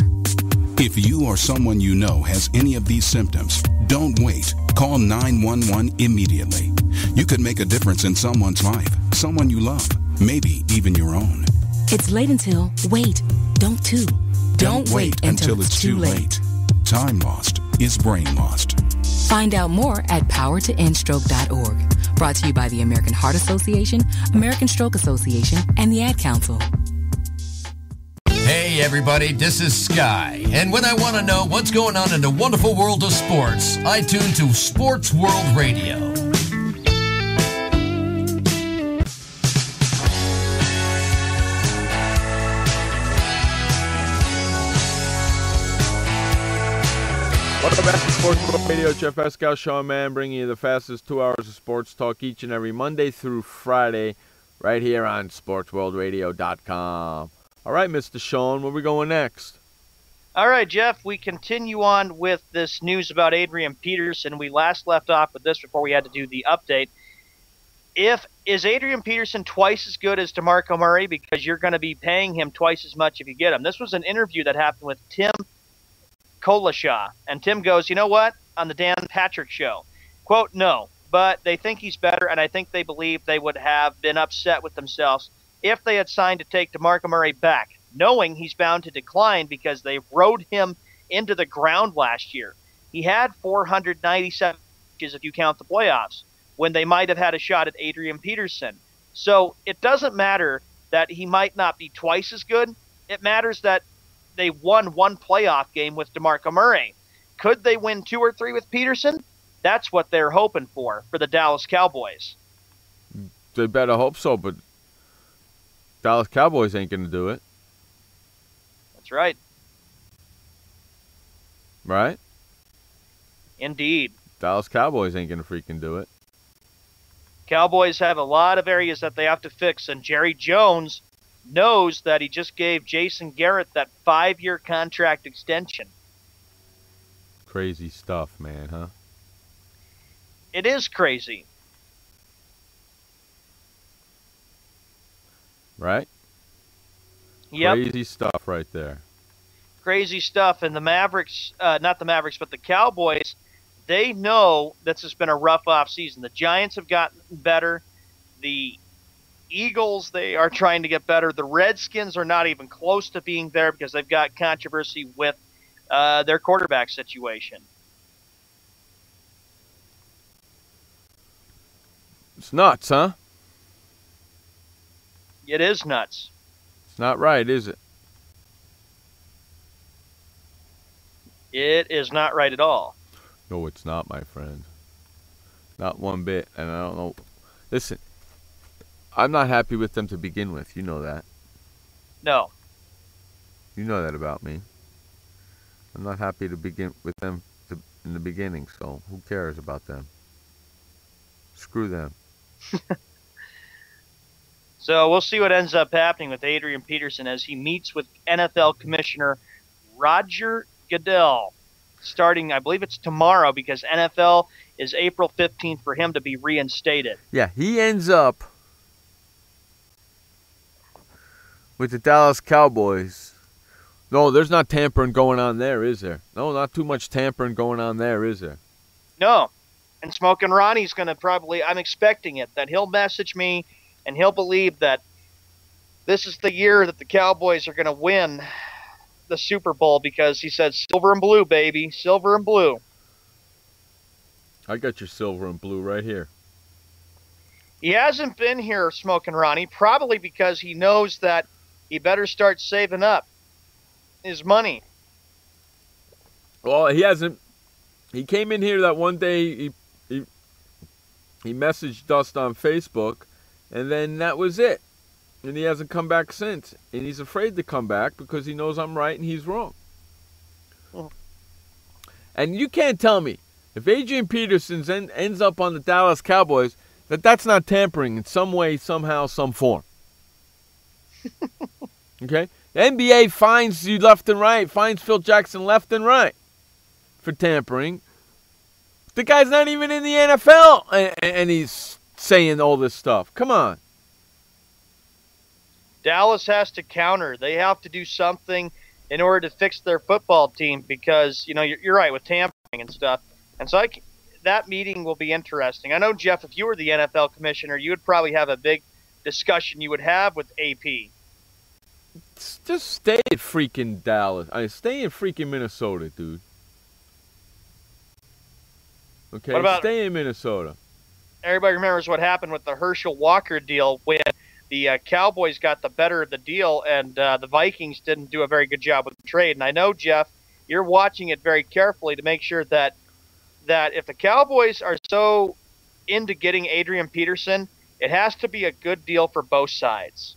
If you or someone you know has any of these symptoms, don't wait. Call 911 immediately. You could make a difference in someone's life, someone you love, maybe even your own. It's late until, wait, don't too. Don't wait until it's too late. Time lost is brain lost. Find out more at powertoendstroke.org. Brought to you by the American Heart Association, American Stroke Association, and the Ad Council. Hey everybody, this is Sky, and when I want to know what's going on in the wonderful world of sports, I tune to Sports World Radio. Welcome back to Sports World Radio. Jeff Escal, Sean Mann, bringing you the fastest 2 hours of sports talk each and every Monday through Friday, right here on SportsWorldRadio.com. All right, Mr. Sean, where we going next? All right, Jeff, we continue on with this news about Adrian Peterson. We last left off with this before we had to do the update. Is Adrian Peterson twice as good as DeMarco Murray? Because you're going to be paying him twice as much if you get him. This was an interview that happened with Tim Kolashaw, and Tim goes, you know what, on the Dan Patrick Show, quote, no, but they think he's better, and I think they believe they would have been upset with themselves if they had signed to take DeMarco Murray back, knowing he's bound to decline because they rode him into the ground last year. He had 497 pitches if you count the playoffs, when they might have had a shot at Adrian Peterson. So it doesn't matter that he might not be twice as good. It matters that they won 1 playoff game with DeMarco Murray. Could they win 2 or 3 with Peterson? That's what they're hoping for the Dallas Cowboys. They better hope so, but Dallas Cowboys ain't going to do it. That's right. Right? Indeed. Dallas Cowboys ain't going to freaking do it. Cowboys have a lot of areas that they have to fix, and Jerry Jones knows that he just gave Jason Garrett that 5-year contract extension. Crazy stuff, man, huh? It is crazy. Right? Yep. Crazy stuff right there. Crazy stuff. And the Mavericks, not the Mavericks, but the Cowboys, they know this has been a rough offseason. The Giants have gotten better. The Eagles, they are trying to get better. The Redskins are not even close to being there because they've got controversy with their quarterback situation. It's nuts, huh? It is nuts. It's not right, is it? It is not right at all. No, it's not, my friend. Not one bit. And I don't know. Listen, I'm not happy with them to begin with. You know that. No. You know that about me. I'm not happy to begin with them in the beginning, so who cares about them? Screw them. So we'll see what ends up happening with Adrian Peterson as he meets with NFL Commissioner Roger Goodell. starting, I believe it's tomorrow, because NFL is April 15th for him to be reinstated. Yeah, he ends up with the Dallas Cowboys. No, there's not tampering going on there, is there? No, not too much tampering going on there, is there? No. And Smokin' Ronnie's going to probably, I'm expecting it, that he'll message me and he'll believe that this is the year that the Cowboys are going to win the Super Bowl, because he said silver and blue, baby, silver and blue. I got your silver and blue right here. He hasn't been here, Smokin' Ronnie, probably because he knows that he better start saving up his money. Well, he hasn't. He came in here that one day. He messaged us on Facebook, and then that was it. And he hasn't come back since. And he's afraid to come back because he knows I'm right and he's wrong. Oh. And you can't tell me, if Adrian Peterson ends up on the Dallas Cowboys, that's not tampering in some way, somehow, some form. Okay? The NBA fines you left and right, fines Phil Jackson left and right for tampering. The guy's not even in the NFL, and he's saying all this stuff. Come on. Dallas has to counter. They have to do something in order to fix their football team, because, you know, you're right with tampering and stuff. And so that meeting will be interesting. I know, Jeff, if you were the NFL commissioner, you would probably have a big discussion you would have with AP. Just stay in freaking Dallas. Stay in freaking Minnesota, dude. Okay, What about, stay in Minnesota. Everybody remembers what happened with the Herschel Walker deal when the Cowboys got the better of the deal, and the Vikings didn't do a very good job with the trade. And I know, Jeff, you're watching it very carefully to make sure that if the Cowboys are so into getting Adrian Peterson, it has to be a good deal for both sides.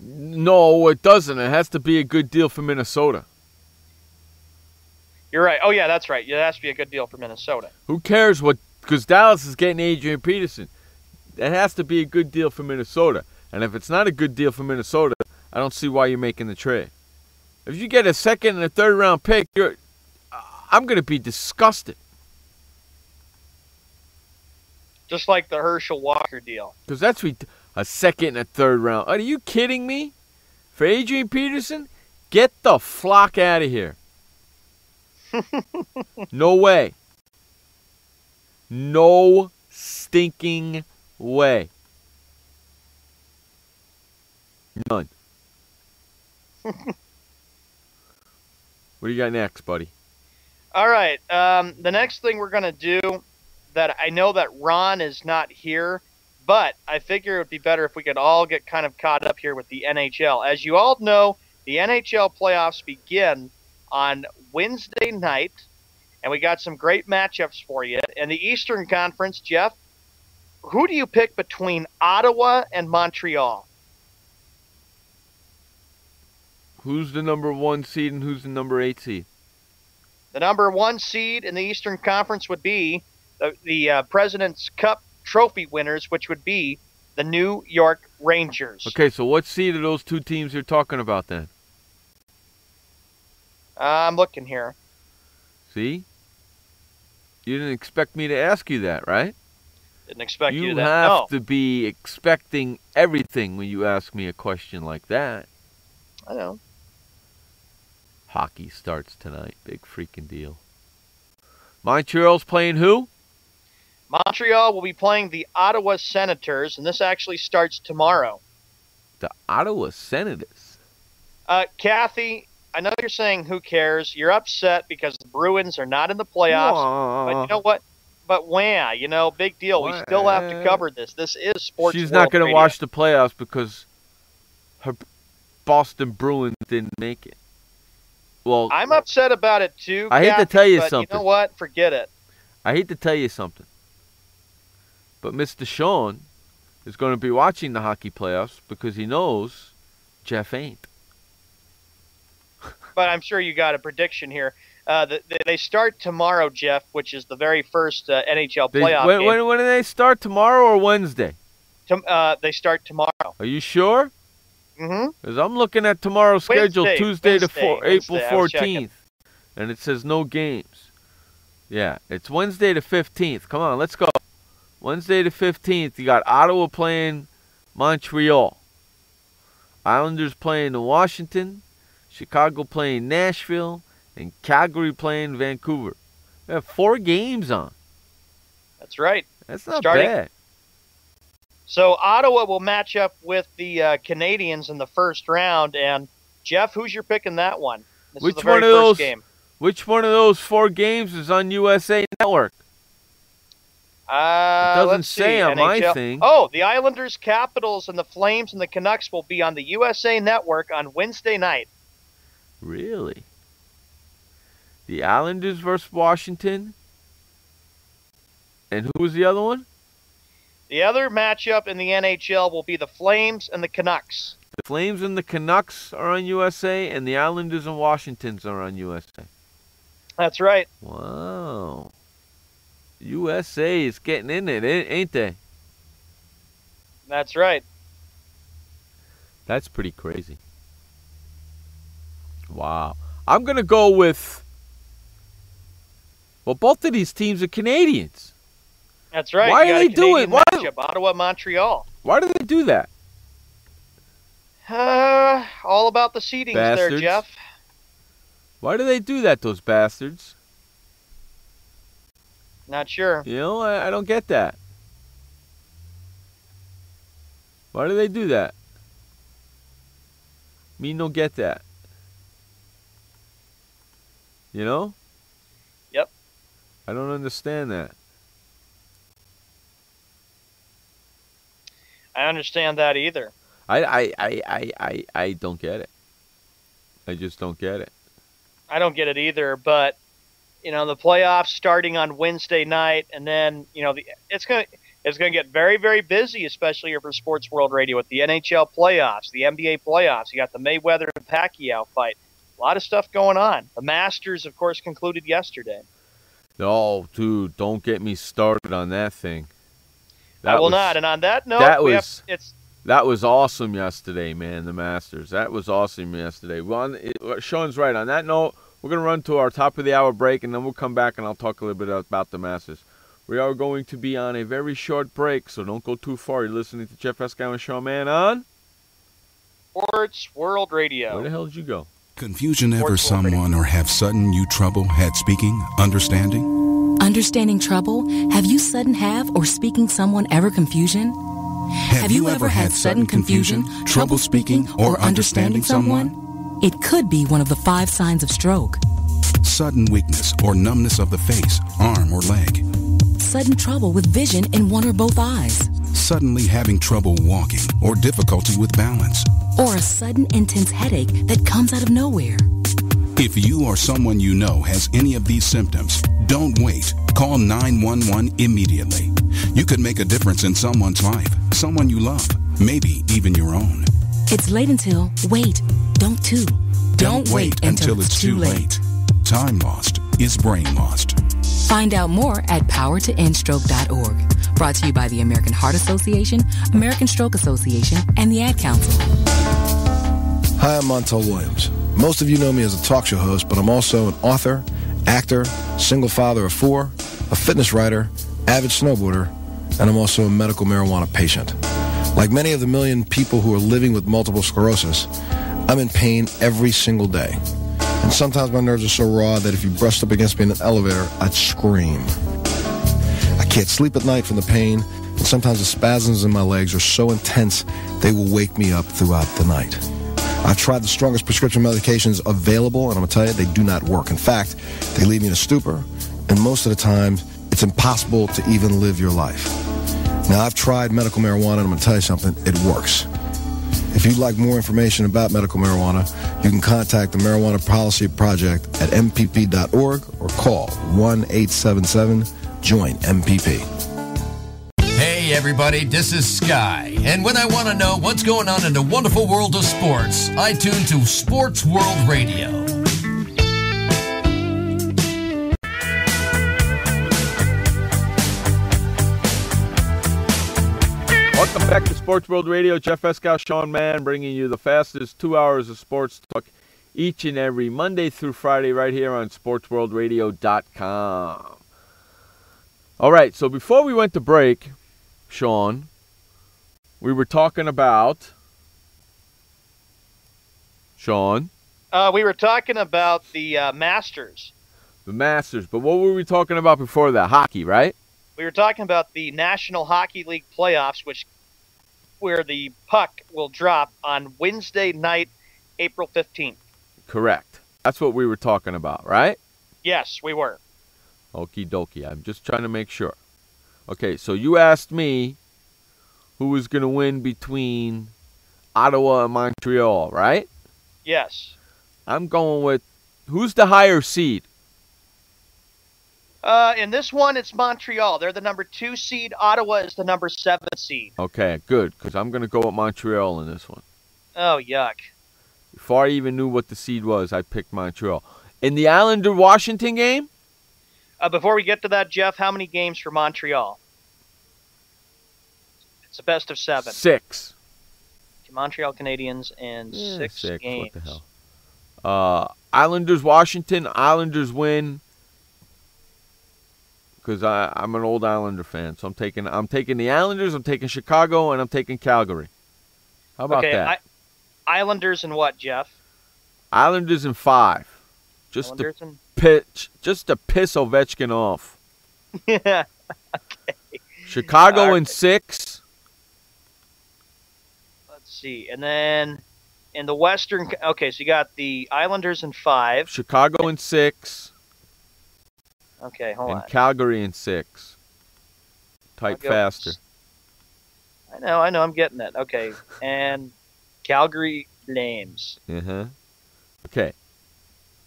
No, it doesn't. It has to be a good deal for Minnesota. You're right. Oh, yeah, that's right. It has to be a good deal for Minnesota. Who cares what? Because Dallas is getting Adrian Peterson. It has to be a good deal for Minnesota. And if it's not a good deal for Minnesota, I don't see why you're making the trade. If you get a second and a third round pick, I'm going to be disgusted. Just like the Herschel Walker deal. Because that's a second and a third round. Are you kidding me? For Adrian Peterson? Get the flock out of here. No way. No stinking way. None. What do you got next, buddy? All right. The next thing we're going to do, that I know that Ron is not here, but I figure it would be better if we could all get kind of caught up here with the NHL. As you all know, the NHL playoffs begin on Wednesday night, and we got some great matchups for you. In the Eastern Conference, Jeff, who do you pick between Ottawa and Montreal? Who's the number 1 seed and who's the number 8 seed? The number 1 seed in the Eastern Conference would be the President's Cup trophy winners, which would be the New York Rangers. Okay, so what seed are those two teams you're talking about then? I'm looking here. See? You didn't expect me to ask you that, right? Didn't expect you to You that. have No. to be expecting everything when you ask me a question like that. I know. Hockey starts tonight. Big freaking deal. Montreal's playing who? Montreal will be playing the Ottawa Senators, and this actually starts tomorrow. The Ottawa Senators. Kathy, I know you're saying who cares. You're upset because the Bruins are not in the playoffs. But you know what? But big deal. We still have to cover this. This is Sports She's World not going to Radio. watch the playoffs because her Boston Bruins didn't make it. Well, I'm upset about it too, I hate to Kathy, tell you but something. You know what? Forget it. I hate to tell you something. But Mr. Sean is going to be watching the hockey playoffs because he knows Jeff ain't. But I'm sure you got a prediction here. They start tomorrow, Jeff, which is the very first NHL playoff game. When do they start, tomorrow or Wednesday? They start tomorrow. Are you sure? Mm-hmm. Because I'm looking at tomorrow's schedule, Tuesday to April Wednesday, I was 14th. And it says no games. Yeah, it's Wednesday the 15th. Come on, let's go. Wednesday the 15th, you got Ottawa playing Montreal. Islanders playing Washington. Chicago playing Nashville. And Calgary playing Vancouver. We have 4 games on. That's right. That's not bad. So Ottawa will match up with the Canadiens in the first round. And, Jeff, who's your pick in that one? This is the very first game. Which one of those 4 games is on USA Network? It doesn't say on my thing. Oh, the Islanders, Capitals, and the Flames and the Canucks will be on the USA Network on Wednesday night. Really? The Islanders versus Washington? And who was the other one? The other matchup in the NHL will be the Flames and the Canucks. The Flames and the Canucks are on USA, and the Islanders and Washingtons are on USA. That's right. Wow. USA is getting in it, ain't they? That's right. That's pretty crazy. Wow. I'm going to go with... Well, both of these teams are Canadians. That's right. Why do they do it? Why? Ottawa, Montreal. Why do they do that? All about the seedings there, Jeff. Why do they do that, those bastards? Not sure. You know, I don't get that. Why do they do that? Me don't get that. You know? Yep. I don't understand that. I understand that either. I don't get it. I just don't get it. I don't get it either, but the playoffs starting on Wednesday night, and then it's going to get very, very busy, especially here for Sports World Radio with the NHL playoffs, the NBA playoffs. You got the Mayweather and Pacquiao fight. A lot of stuff going on. The Masters, of course, concluded yesterday. Oh, dude, don't get me started on that thing. I will not. And on that note, that was awesome yesterday, man, the Masters. That was awesome yesterday. Sean's right. On that note, we're going to run to our top of the hour break, and then we'll come back and I'll talk a little bit about the Masters. We are going to be on a very short break, so don't go too far. You're listening to Jeff Escow and Sean Mann on Sports World Radio. Where the hell did you go? Confusion ever someone or have sudden you trouble had speaking, understanding? Understanding trouble? Have you sudden have or speaking someone ever confusion? Have you ever had sudden confusion, trouble speaking, or understanding someone? It could be one of the 5 signs of stroke. Sudden weakness or numbness of the face, arm, or leg. Sudden trouble with vision in one or both eyes. Suddenly having trouble walking or difficulty with balance. Or a sudden intense headache that comes out of nowhere. If you or someone you know has any of these symptoms, don't wait. Call 911 immediately. You could make a difference in someone's life, someone you love, maybe even your own. It's late until, wait, don't too. Don't wait until it's too late. Time lost is brain lost. Find out more at powertoendstroke.org. Brought to you by the American Heart Association, American Stroke Association, and the Ad Council. Hi, I'm Montel Williams. Most of you know me as a talk show host, but I'm also an author, actor, single father of 4, a fitness writer, avid snowboarder, and I'm also a medical marijuana patient. Like many of the million people who are living with multiple sclerosis, I'm in pain every single day. And sometimes my nerves are so raw that if you brushed up against me in an elevator, I'd scream. I can't sleep at night from the pain, and sometimes the spasms in my legs are so intense they will wake me up throughout the night. I've tried the strongest prescription medications available, and I'm going to tell you, they do not work. In fact, they leave me in a stupor, and most of the time, it's impossible to even live your life. Now, I've tried medical marijuana, and I'm going to tell you something, it works. If you'd like more information about medical marijuana, you can contact the Marijuana Policy Project at mpp.org or call 1-877-JOIN-MPP. Hey everybody, this is Sky, and when I want to know what's going on in the wonderful world of sports, I tune to Sports World Radio. Welcome back to Sports World Radio. Jeff Escow, Sean Mann, bringing you the fastest 2 hours of sports talk each and every Monday through Friday right here on SportsWorldRadio.com. All right, so before we went to break, Sean, we were talking about... Sean? We were talking about the Masters. The Masters, but what were we talking about before that? Hockey, right? We were talking about the National Hockey League playoffs, where the puck will drop on Wednesday night, April 15th. Correct. That's what we were talking about, right? Yes, we were. Okie dokie. I'm just trying to make sure. Okay, so you asked me who was going to win between Ottawa and Montreal, right? Yes. I'm going with, who's the higher seed? In this one, it's Montreal. They're the number 2 seed. Ottawa is the number 7 seed. Okay, good, because I'm going to go with Montreal in this one. Oh, yuck. Before I even knew what the seed was, I picked Montreal. In the Islander-Washington game? Before we get to that, Jeff, how many games for Montreal? It's a best of 7. 6. Montreal Canadiens and 6 games. What the hell? Islanders-Washington. Islanders win. Because I'm an old Islander fan, so I'm taking the Islanders, I'm taking Chicago, and I'm taking Calgary. How about that? Islanders and what, Jeff? Islanders in 5. Just to piss Ovechkin off. Yeah. Okay. Chicago in 6. Let's see, and then in the Western. Okay, so you got the Islanders in 5. Chicago in 6. Okay, hold on. And Calgary in 6. Type faster. I know, I'm getting it. Okay, and Calgary Flames. Okay.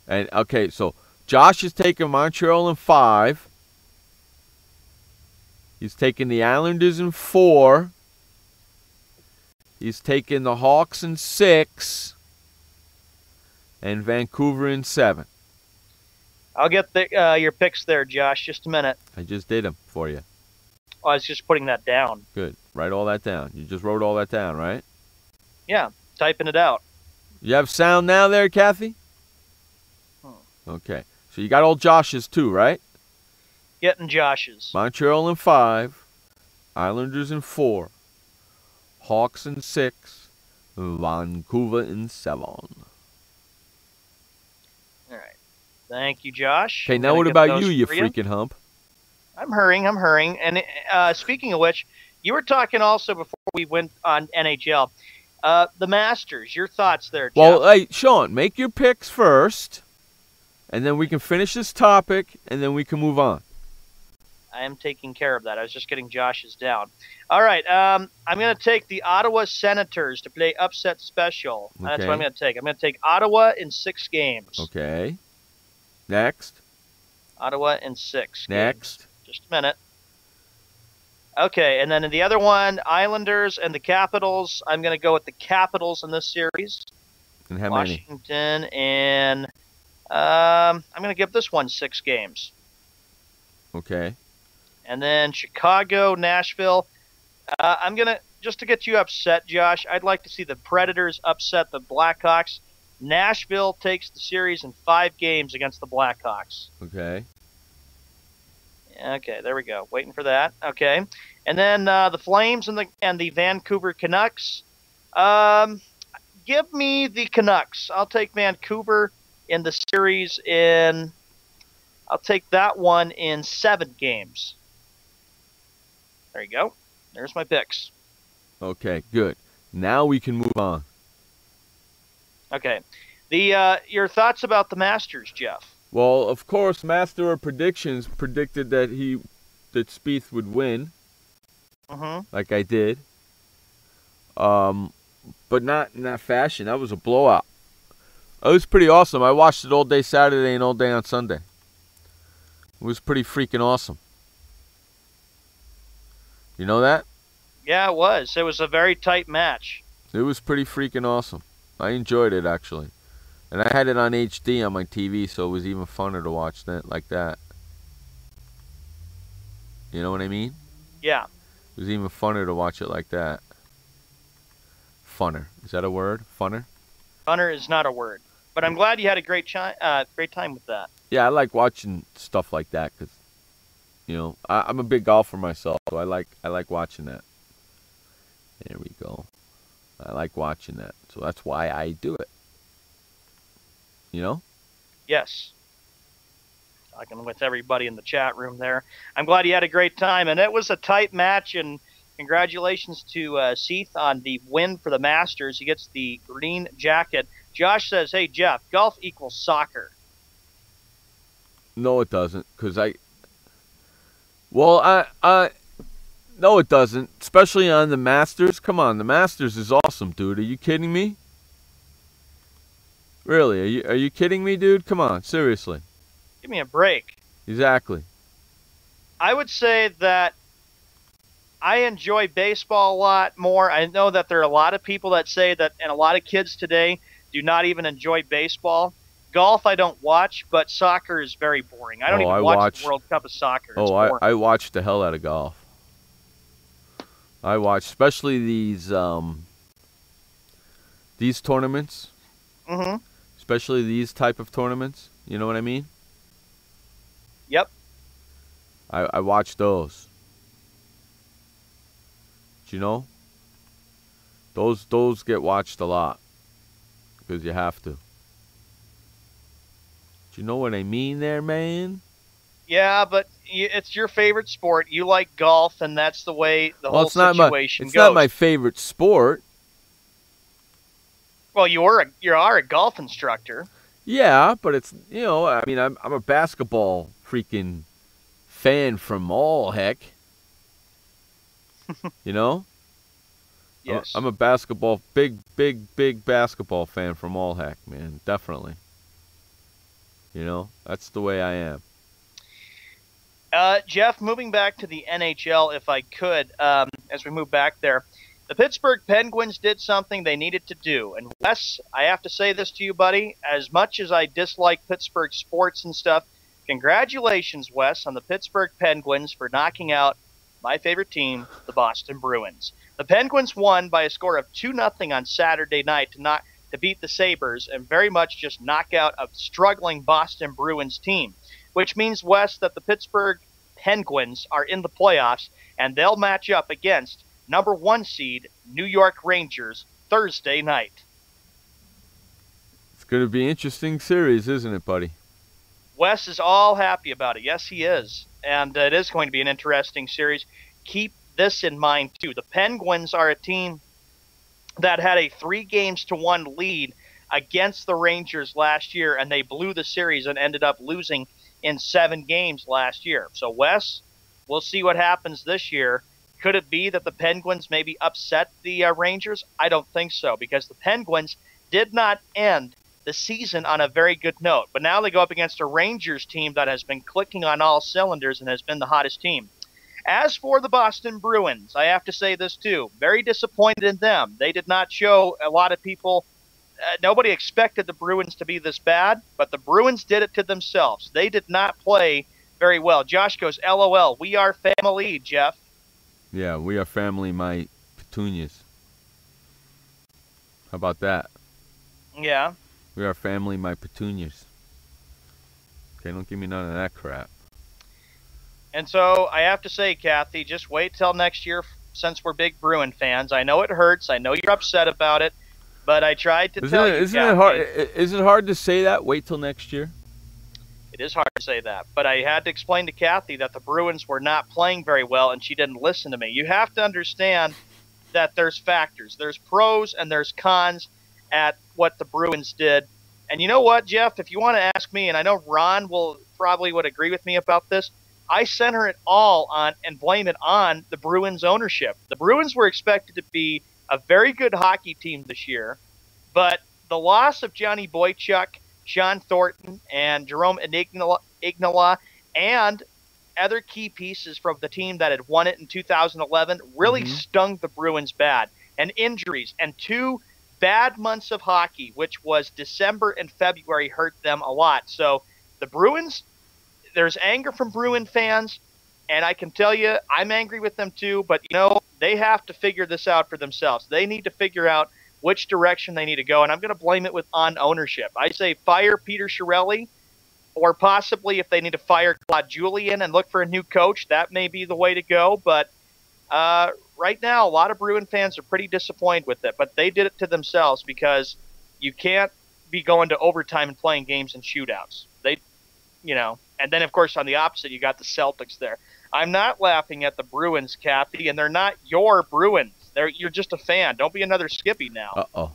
And okay, so Josh is taking Montreal in 5. He's taking the Islanders in 4. He's taking the Hawks in 6. And Vancouver in 7. I'll get your picks there, Josh. Just a minute. I just did them for you. Oh, I was just putting that down. Good. Write all that down. You just wrote all that down, right? Yeah, typing it out. You have sound now there, Kathy? Okay. So you got all Josh's too, right? Getting Josh's. Montreal in 5. Islanders in 4. Hawks in 6. Vancouver in 7. Thank you, Josh. Okay, now what about you freaking hump? I'm hurrying. And speaking of which, you were talking also before we went on NHL. The Masters, your thoughts there, Jeff? Well, hey, Sean, make your picks first, and then we can finish this topic, and then we can move on. I am taking care of that. I was just getting Josh's down. All right, I'm going to take the Ottawa Senators to play upset special. Okay. That's what I'm going to take. I'm going to take Ottawa in 6 games. Okay. Next. Ottawa in 6. Next. Games. Just a minute. Okay, and then in the other one, Islanders and the Capitals. I'm going to go with the Capitals in this series. And how many? Washington, and I'm going to give this one 6 games. Okay. And then Chicago, Nashville. I'm going to, just to get you upset, Josh, I'd like to see the Predators upset the Blackhawks. Nashville takes the series in 5 games against the Blackhawks. Okay. Okay, there we go. Waiting for that. Okay. And then the Flames and the Vancouver Canucks. Give me the Canucks. I'll take Vancouver in the series I'll take that one in 7 games. There you go. There's my picks. Okay, good. Now we can move on. Okay. Your thoughts about the Masters, Jeff? Well, of course, Master of Predictions predicted that Spieth would win. Like I did. But not in that fashion. That was a blowout. It was pretty awesome. I watched it all day Saturday and all day on Sunday. It was pretty freaking awesome. You know that? Yeah, it was. It was a very tight match. It was pretty freaking awesome. I enjoyed it, actually. And I had it on HD on my TV, so it was even funner to watch that like that. You know what I mean? Yeah. It was even funner to watch it like that. Funner. Is that a word? Funner? Funner is not a word. But I'm glad you had a great time with that. Yeah, I like watching stuff like that because, I'm a big golfer myself, so I like watching that. There we go. I like watching that, so that's why I do it. Yes. Talking with everybody in the chat room there. I'm glad you had a great time, and it was a tight match, and congratulations to Seath on the win for the Masters. He gets the green jacket. Josh says, hey, Jeff, golf equals soccer. No, it doesn't, because no, it doesn't, especially on the Masters. Come on, the Masters is awesome, dude. Are you kidding me? Really, are you kidding me, dude? Come on, seriously. Give me a break. Exactly. I would say that I enjoy baseball a lot more. I know that there are a lot of people that say that, and a lot of kids today do not even enjoy baseball. Golf I don't watch, but soccer is very boring. I don't even watch the World Cup of Soccer. It's boring. I watch the hell out of golf. I watch, especially these tournaments. Mm-hmm. Especially these type of tournaments. You know what I mean? Yep. I watch those. Do you know? Those get watched a lot. Because you have to. Do you know what I mean there, man? Yeah, but it's your favorite sport. You like golf, and that's the way the whole situation goes. It's not my favorite sport. Well, you are a golf instructor. Yeah, but it's, I'm a basketball freaking fan from all heck. Yes. I'm a basketball, big basketball fan from all heck, man. Definitely. That's the way I am. Jeff, moving back to the NHL, if I could, as we move back there, the Pittsburgh Penguins did something they needed to do. And Wes, I have to say this to you, buddy, as much as I dislike Pittsburgh sports and stuff, congratulations, Wes, on the Pittsburgh Penguins for knocking out my favorite team, the Boston Bruins. The Penguins won by a score of 2-0 on Saturday night to beat the Sabres and very much just knock out a struggling Boston Bruins team, which means, Wes, that the Pittsburgh Penguins are in the playoffs, and they'll match up against number 1 seed New York Rangers Thursday night. It's going to be an interesting series, isn't it, buddy? Wes is all happy about it. Yes, he is. And it is going to be an interesting series. Keep this in mind, too. The Penguins are a team that had a 3-1 lead against the Rangers last year, and they blew the series and ended up losing in 7 games last year. So, Wes, we'll see what happens this year. Could it be that the Penguins maybe upset the Rangers? I don't think so, because the Penguins did not end the season on a very good note. But now they go up against a Rangers team that has been clicking on all cylinders and has been the hottest team. As for the Boston Bruins, I have to say this too. Very disappointed in them. They did not show a lot of people. Nobody expected the Bruins to be this bad, but the Bruins did it to themselves. They did not play very well. Josh goes, LOL, we are family, Jeff. Yeah, we are family, my petunias. How about that? Yeah. We are family, my petunias. Okay, don't give me none of that crap. And so I have to say, Kathy, just wait till next year since we're big Bruin fans. I know it hurts. I know you're upset about it, but I tried to tell you, Isn't it hard? Is it hard to say that? Wait till next year? It is hard to say that, but I had to explain to Kathy that the Bruins were not playing very well, and she didn't listen to me. You have to understand that there's factors. There's pros and there's cons at what the Bruins did. And you know what, Jeff? If you want to ask me, and I know Ron would agree with me about this, I center it all on and blame it on the Bruins ownership. The Bruins were expected to be a very good hockey team this year, but the loss of Johnny Boychuk, Sean Thornton, and Jerome Ignala, and other key pieces from the team that had won it in 2011 really stung the Bruins bad. And injuries and 2 bad months of hockey, which was December and February, hurt them a lot. So the Bruins, there's anger from Bruin fans, and I can tell you I'm angry with them too, but they have to figure this out for themselves. They need to figure out which direction they need to go, and I'm going to blame it on ownership. I say fire Peter Chiarelli, or possibly if they need to fire Claude Julien and look for a new coach, that may be the way to go. But right now, a lot of Bruin fans are pretty disappointed with it, but they did it to themselves because you can't be going to overtime and playing games in shootouts. And then, of course, on the opposite, you got the Celtics there. I'm not laughing at the Bruins, Kathy, and they're not your Bruins. You're just a fan. Don't be another Skippy now. Uh-oh.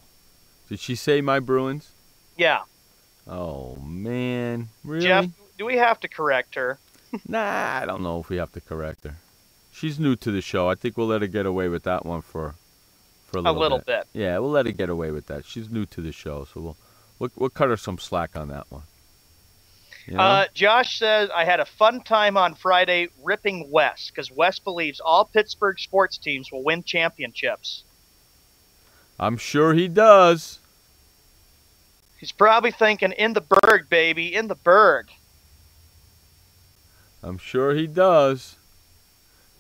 Did she say my Bruins? Yeah. Oh, man. Really? Jeff, do we have to correct her? Nah, I don't know if we have to correct her. She's new to the show. I think we'll let her get away with that one for a little bit. Yeah, we'll let her get away with that. She's new to the show, so we'll cut her some slack on that one. You know? Josh says, I had a fun time on Friday ripping Wes because Wes believes all Pittsburgh sports teams will win championships. I'm sure he does. He's probably thinking, in the Berg, baby, in the Berg. I'm sure he does.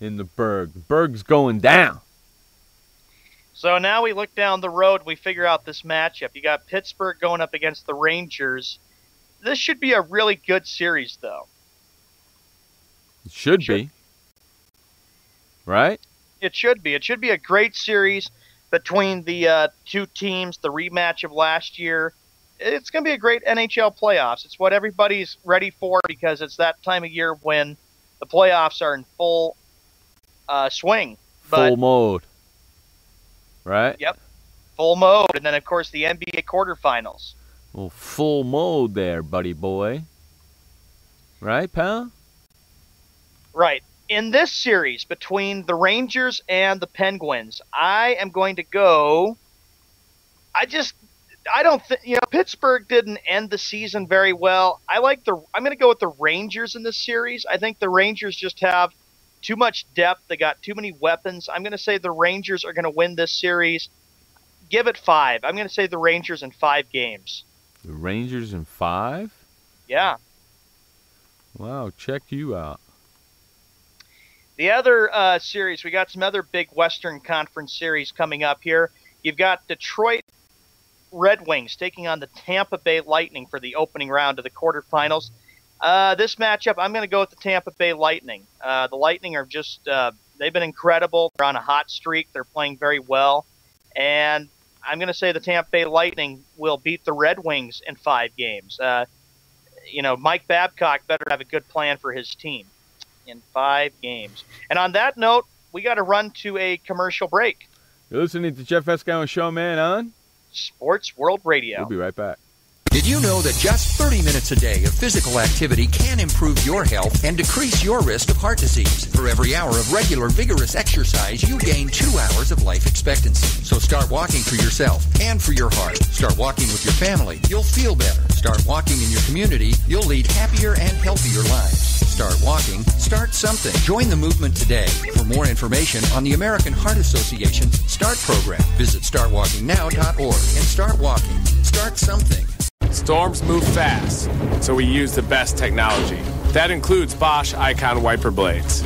In the Berg. The Berg's going down. So now we look down the road, we figure out this matchup. You got Pittsburgh going up against the Rangers. This should be a really good series, though. It should be. Right? It should be. It should be a great series between the two teams, the rematch of last year. It's going to be a great NHL playoffs. It's what everybody's ready for because it's that time of year when the playoffs are in full swing. Full mode. Right? Yep. Full mode. And then, of course, the NBA quarterfinals. Well, full mode there, buddy boy. Right, pal? Right. In this series between the Rangers and the Penguins, I am going to go... I don't think... Pittsburgh didn't end the season very well. I'm going to go with the Rangers in this series. I think the Rangers just have too much depth. They got too many weapons. I'm going to say the Rangers are going to win this series. Give it 5. I'm going to say the Rangers in 5 games. The Rangers in 5? Yeah. Wow, check you out. The other series, we got some other big Western Conference series coming up here. You've got Detroit Red Wings taking on the Tampa Bay Lightning for the opening round of the quarterfinals. This matchup, I'm going to go with the Tampa Bay Lightning. The Lightning are just, they've been incredible. They're on a hot streak. They're playing very well. And I'm going to say the Tampa Bay Lightning will beat the Red Wings in 5 games. Mike Babcock better have a good plan for his team in 5 games. And on that note, we got to run to a commercial break. You're listening to Jeff Escow and Show Man on Sports World Radio. We'll be right back. Did you know that just 30 minutes a day of physical activity can improve your health and decrease your risk of heart disease? For every hour of regular, vigorous exercise, you gain 2 hours of life expectancy. So start walking for yourself and for your heart. Start walking with your family. You'll feel better. Start walking in your community. You'll lead happier and healthier lives. Start walking. Start something. Join the movement today. For more information on the American Heart Association's START program, visit startwalkingnow.org and start walking. Start something. Storms move fast, so we use the best technology. That includes Bosch Icon wiper blades.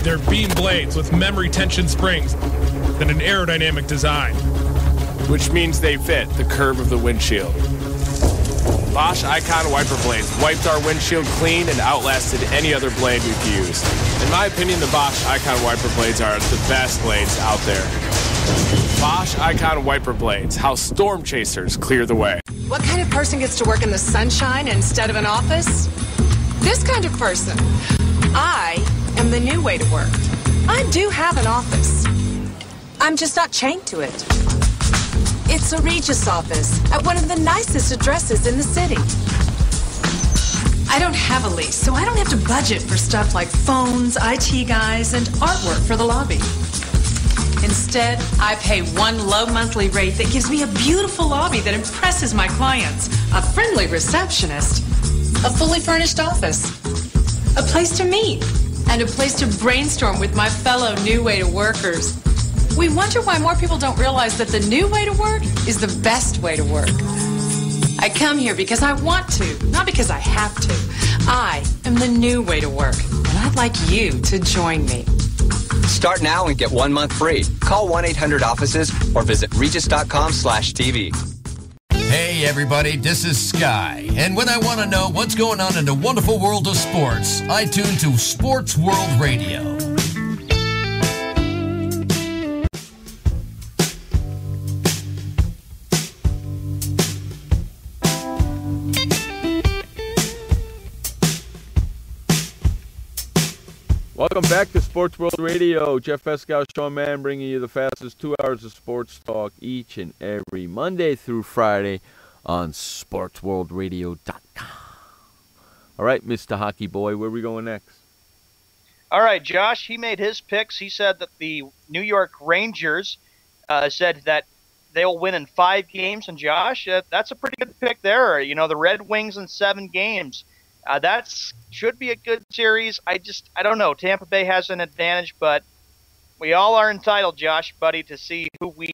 They're beam blades with memory tension springs and an aerodynamic design, which means they fit the curve of the windshield. Bosch Icon wiper blades wiped our windshield clean and outlasted any other blade we've used. In my opinion, the Bosch Icon wiper blades are the best blades out there. Bosch Icon wiper blades, how storm chasers clear the way. What kind of person gets to work in the sunshine instead of an office? This kind of person. I am the new way to work. I do have an office. I'm just not chained to it. It's a Regis office at one of the nicest addresses in the city. I don't have a lease, so I don't have to budget for stuff like phones, IT guys, and artwork for the lobby. Instead, I pay one low monthly rate that gives me a beautiful lobby that impresses my clients, a friendly receptionist, a fully furnished office, a place to meet, and a place to brainstorm with my fellow New Way to Workers. We wonder why more people don't realize that the new way to work is the best way to work. I come here because I want to, not because I have to. I am the new way to work, and I'd like you to join me. Start now and get 1 month free. Call 1-800-OFFICES or visit regis.com/TV. Hey everybody, this is Sky, and when I want to know what's going on in the wonderful world of sports, I tune to Sports World Radio. Welcome back to Sports World Radio. Jeff Escow, Sean Mann, bringing you the fastest 2 hours of sports talk each and every Monday through Friday on SportsWorldRadio.com. All right, Mr. Hockey Boy, where are we going next? All right, Josh, he made his picks. He said that the New York Rangers said that they'll win in 5 games. And, Josh, that's a pretty good pick there. You know, the Red Wings in 7 games. That's should be a good series. I don't know. Tampa Bay has an advantage, but we all are entitled, Josh, buddy, to see who we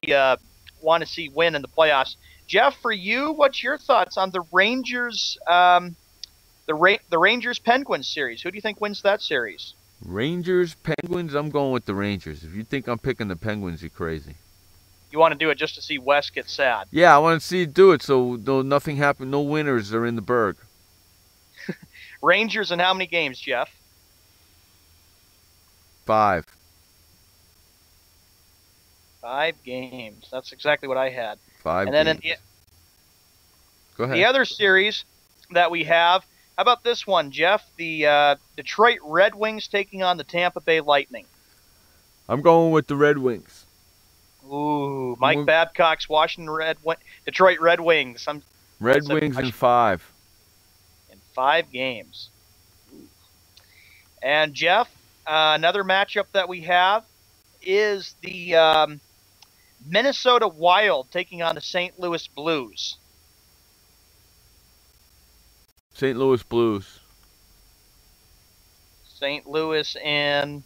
want to see win in the playoffs. Jeff, for you, what's your thoughts on the Rangers, the Rangers Penguins series? Who do you think wins that series? Rangers Penguins. I'm going with the Rangers. If you think I'm picking the Penguins, you're crazy. You want to do it just to see Wes get sad? Yeah, I want to see you do it so nothing happen. No winners are in the Berg. Rangers in how many games, Jeff? 5. 5 games. That's exactly what I had. 5 and then games. Go ahead. The other series that we have, how about this one, Jeff? The Detroit Red Wings taking on the Tampa Bay Lightning. I'm going with the Red Wings. Ooh, Mike Babcock's Detroit Red Wings. Red Wings in 5. 5 games. And, Jeff, another matchup that we have is the Minnesota Wild taking on the St. Louis Blues. St. Louis Blues. St. Louis in...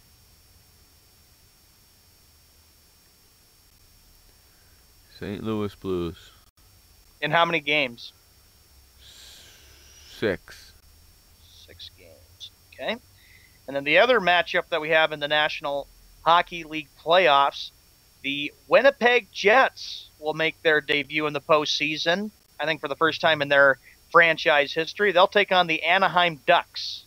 St. Louis Blues. In how many games? 6. 6 games. Okay. And then the other matchup that we have in the National Hockey League playoffs, the Winnipeg Jets will make their debut in the postseason. I think for the first time in their franchise history. They'll take on the Anaheim Ducks.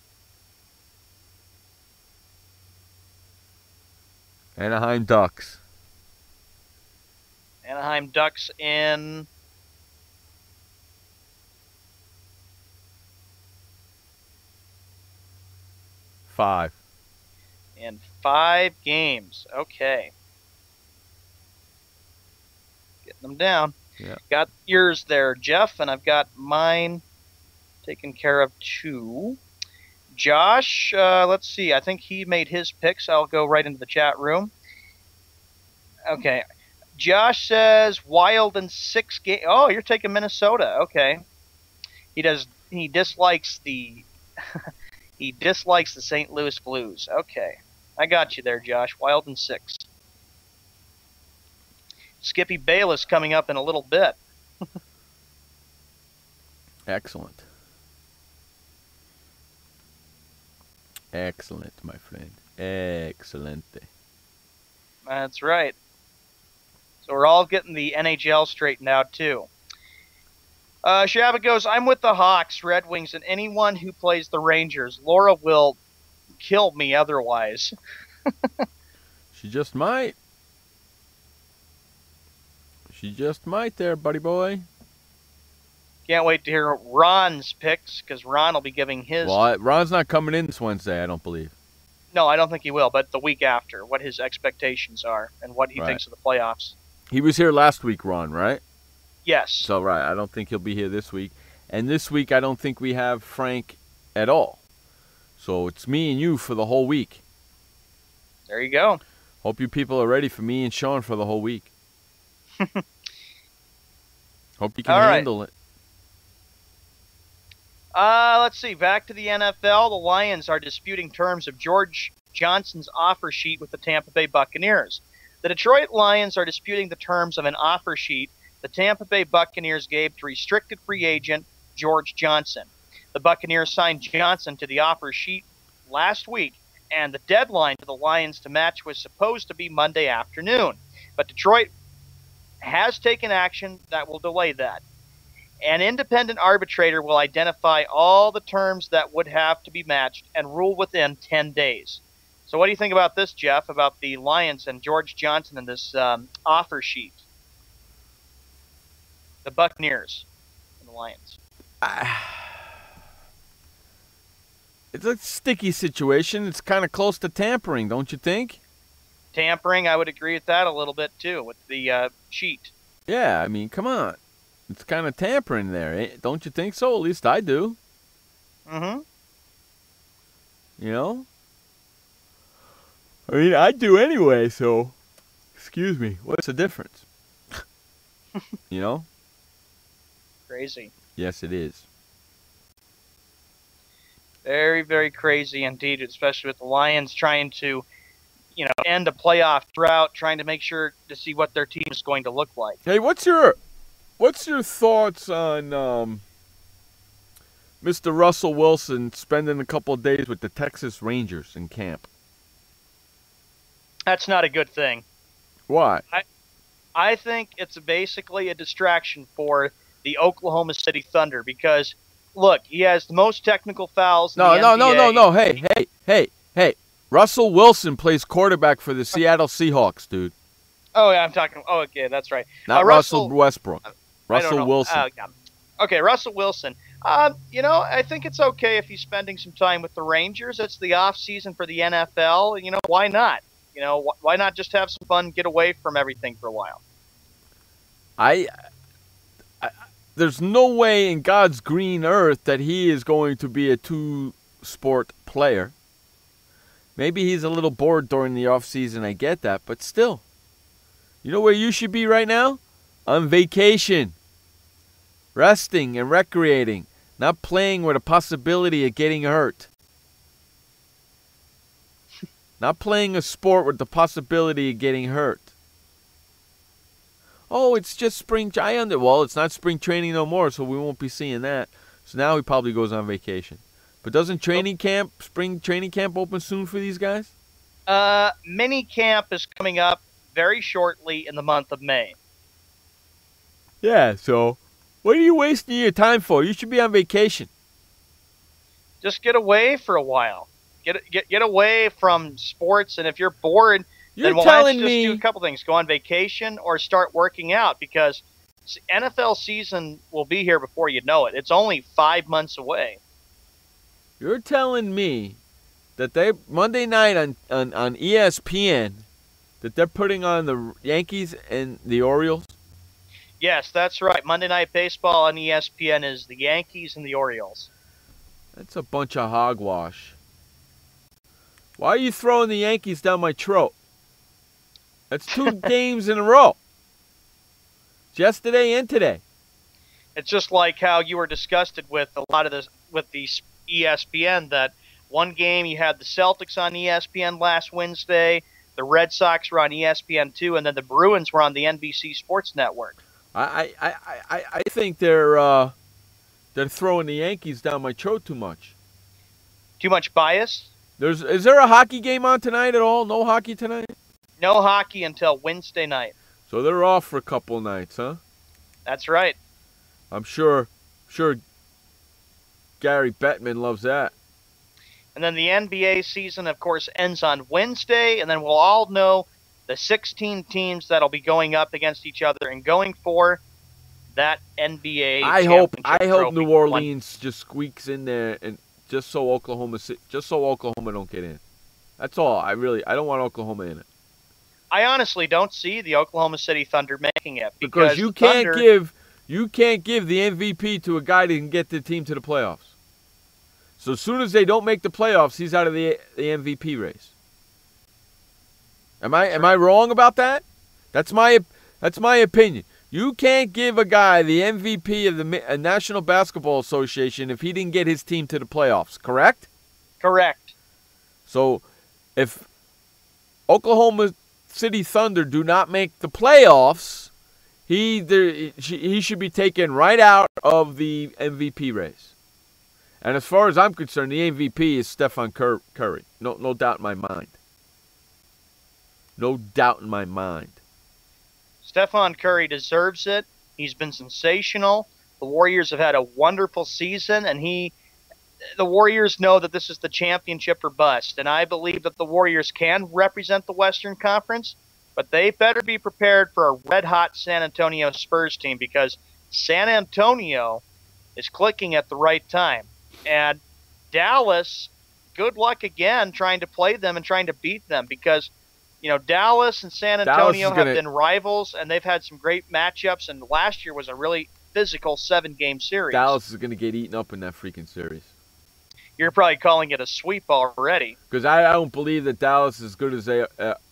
Anaheim Ducks. Anaheim Ducks in... Five. In 5 games. Okay. Getting them down. Yeah. Got yours there, Jeff, and I've got mine taken care of too. Josh, let's see. I think he made his picks. I'll go right into the chat room. Okay. Josh says Wild in 6 games. Oh, you're taking Minnesota. Okay. He dislikes the he dislikes the St. Louis Blues. Okay. I got you there, Josh. Wild in 6. Skippy Bayless coming up in a little bit. Excellent. Excellent, my friend. Excelente. That's right. So we're all getting the NHL straightened out, too. Shabba goes, I'm with the Hawks, Red Wings, and anyone who plays the Rangers. Laura will kill me otherwise. She just might. She just might there, buddy boy. Can't wait to hear Ron's picks, because Ron will be giving his... Well, Ron's not coming in this Wednesday, I don't believe. No, I don't think he will, but the week after, what his expectations are and what he thinks of the playoffs. He was here last week, Ron, right? Yes. So, right, I don't think he'll be here this week. And this week, I don't think we have Frank at all. So, it's me and you for the whole week. There you go. Hope you people are ready for me and Sean for the whole week. Hope you can handle it. Let's see. Back to the NFL. The Lions are disputing terms of George Johnson's offer sheet with the Tampa Bay Buccaneers. The Detroit Lions are disputing the terms of an offer sheet the Tampa Bay Buccaneers gave to restricted free agent George Johnson. The Buccaneers signed Johnson to the offer sheet last week and the deadline for the Lions to match was supposed to be Monday afternoon. But Detroit has taken action that will delay that. An independent arbitrator will identify all the terms that would have to be matched and rule within 10 days. So what do you think about this, Jeff, about the Lions and George Johnson and this offer sheet? The Buccaneers and the Lions. It's a sticky situation. It's kind of close to tampering, don't you think? Tampering, I would agree with that a little bit, too, with the sheet. Yeah, I mean, come on. It's kind of tampering there, don't you think so? At least I do. Mm-hmm. You know? I mean, I do anyway, so... Excuse me. What's the difference? You know? Crazy. Yes, it is. Very, very crazy indeed, especially with the Lions trying to, end a playoff drought, trying to make sure to see what their team is going to look like. Hey, what's your thoughts on Mr. Russell Wilson spending a couple of days with the Texas Rangers in camp? That's not a good thing. Why? I think it's basically a distraction for the Oklahoma City Thunder because, look, he has the most technical fouls in the NBA. No. Hey. Russell Wilson plays quarterback for the Seattle Seahawks, dude. Oh, yeah, I'm talking. Oh, okay, that's right. Not Russell Westbrook. Russell Wilson. Yeah. Okay, Russell Wilson. I think it's okay if he's spending some time with the Rangers. It's the off season for the NFL. Why not? Why not just have some fun, get away from everything for a while? There's no way in God's green earth that he is going to be a two-sport player. Maybe he's a little bored during the off season. I get that, but still. You know where you should be right now? On vacation. Resting and recreating. Not playing with a possibility of getting hurt. Not playing a sport with the possibility of getting hurt. Oh, it's just spring. Well, it's not spring training no more, so we won't be seeing that. So now he probably goes on vacation. But doesn't spring training camp open soon for these guys? Mini camp is coming up very shortly in the month of May. Yeah, so what are you wasting your time for? You should be on vacation. Just get away for a while. Get away from sports, and if you're bored, then why don't you just do a couple things. Go on vacation or start working out because NFL season will be here before you know it. It's only 5 months away. You're telling me that Monday night on ESPN that they're putting on the Yankees and the Orioles? Yes, that's right. Monday Night Baseball on ESPN is the Yankees and the Orioles. That's a bunch of hogwash. Why are you throwing the Yankees down my throat? That's 2 games in a row. Yesterday and today. It's just like how you were disgusted with a lot of this with the ESPN, that one game you had the Celtics on ESPN last Wednesday, the Red Sox were on ESPN2, and then the Bruins were on the NBC Sports Network. I think they're throwing the Yankees down my throat too much. Too much bias? Is there a hockey game on tonight at all? No hockey tonight? No hockey until Wednesday night. So they're off for a couple nights, huh? That's right. I'm sure Gary Bettman loves that. And then the NBA season, of course, ends on Wednesday, and then we'll all know the 16 teams that'll be going up against each other and going for that NBA championship hope New Orleans just squeaks in there, and just so Oklahoma don't get in. That's all. I don't want Oklahoma in it. I honestly don't see the Oklahoma City Thunder making it because you can't give the MVP to a guy that can get the team to the playoffs. So as soon as they don't make the playoffs, he's out of the MVP race. Am I wrong about that? That's my opinion. You can't give a guy the MVP of the National Basketball Association if he didn't get his team to the playoffs, correct? Correct. So if Oklahoma City Thunder do not make the playoffs, he should be taken right out of the MVP race. And as far as I'm concerned, the MVP is Stephen Curry. No doubt in my mind. No doubt in my mind. Stephen Curry deserves it. He's been sensational. The Warriors have had a wonderful season, and the Warriors know that this is the championship or bust. And I believe that the Warriors can represent the Western Conference, but they better be prepared for a red-hot San Antonio Spurs team, because San Antonio is clicking at the right time. And Dallas, good luck again trying to play them and trying to beat them, because Dallas and San Antonio have been rivals, and they've had some great matchups, and last year was a really physical 7-game series. Dallas is going to get eaten up in that freaking series. You're probably calling it a sweep already. Because I don't believe that Dallas is as good as they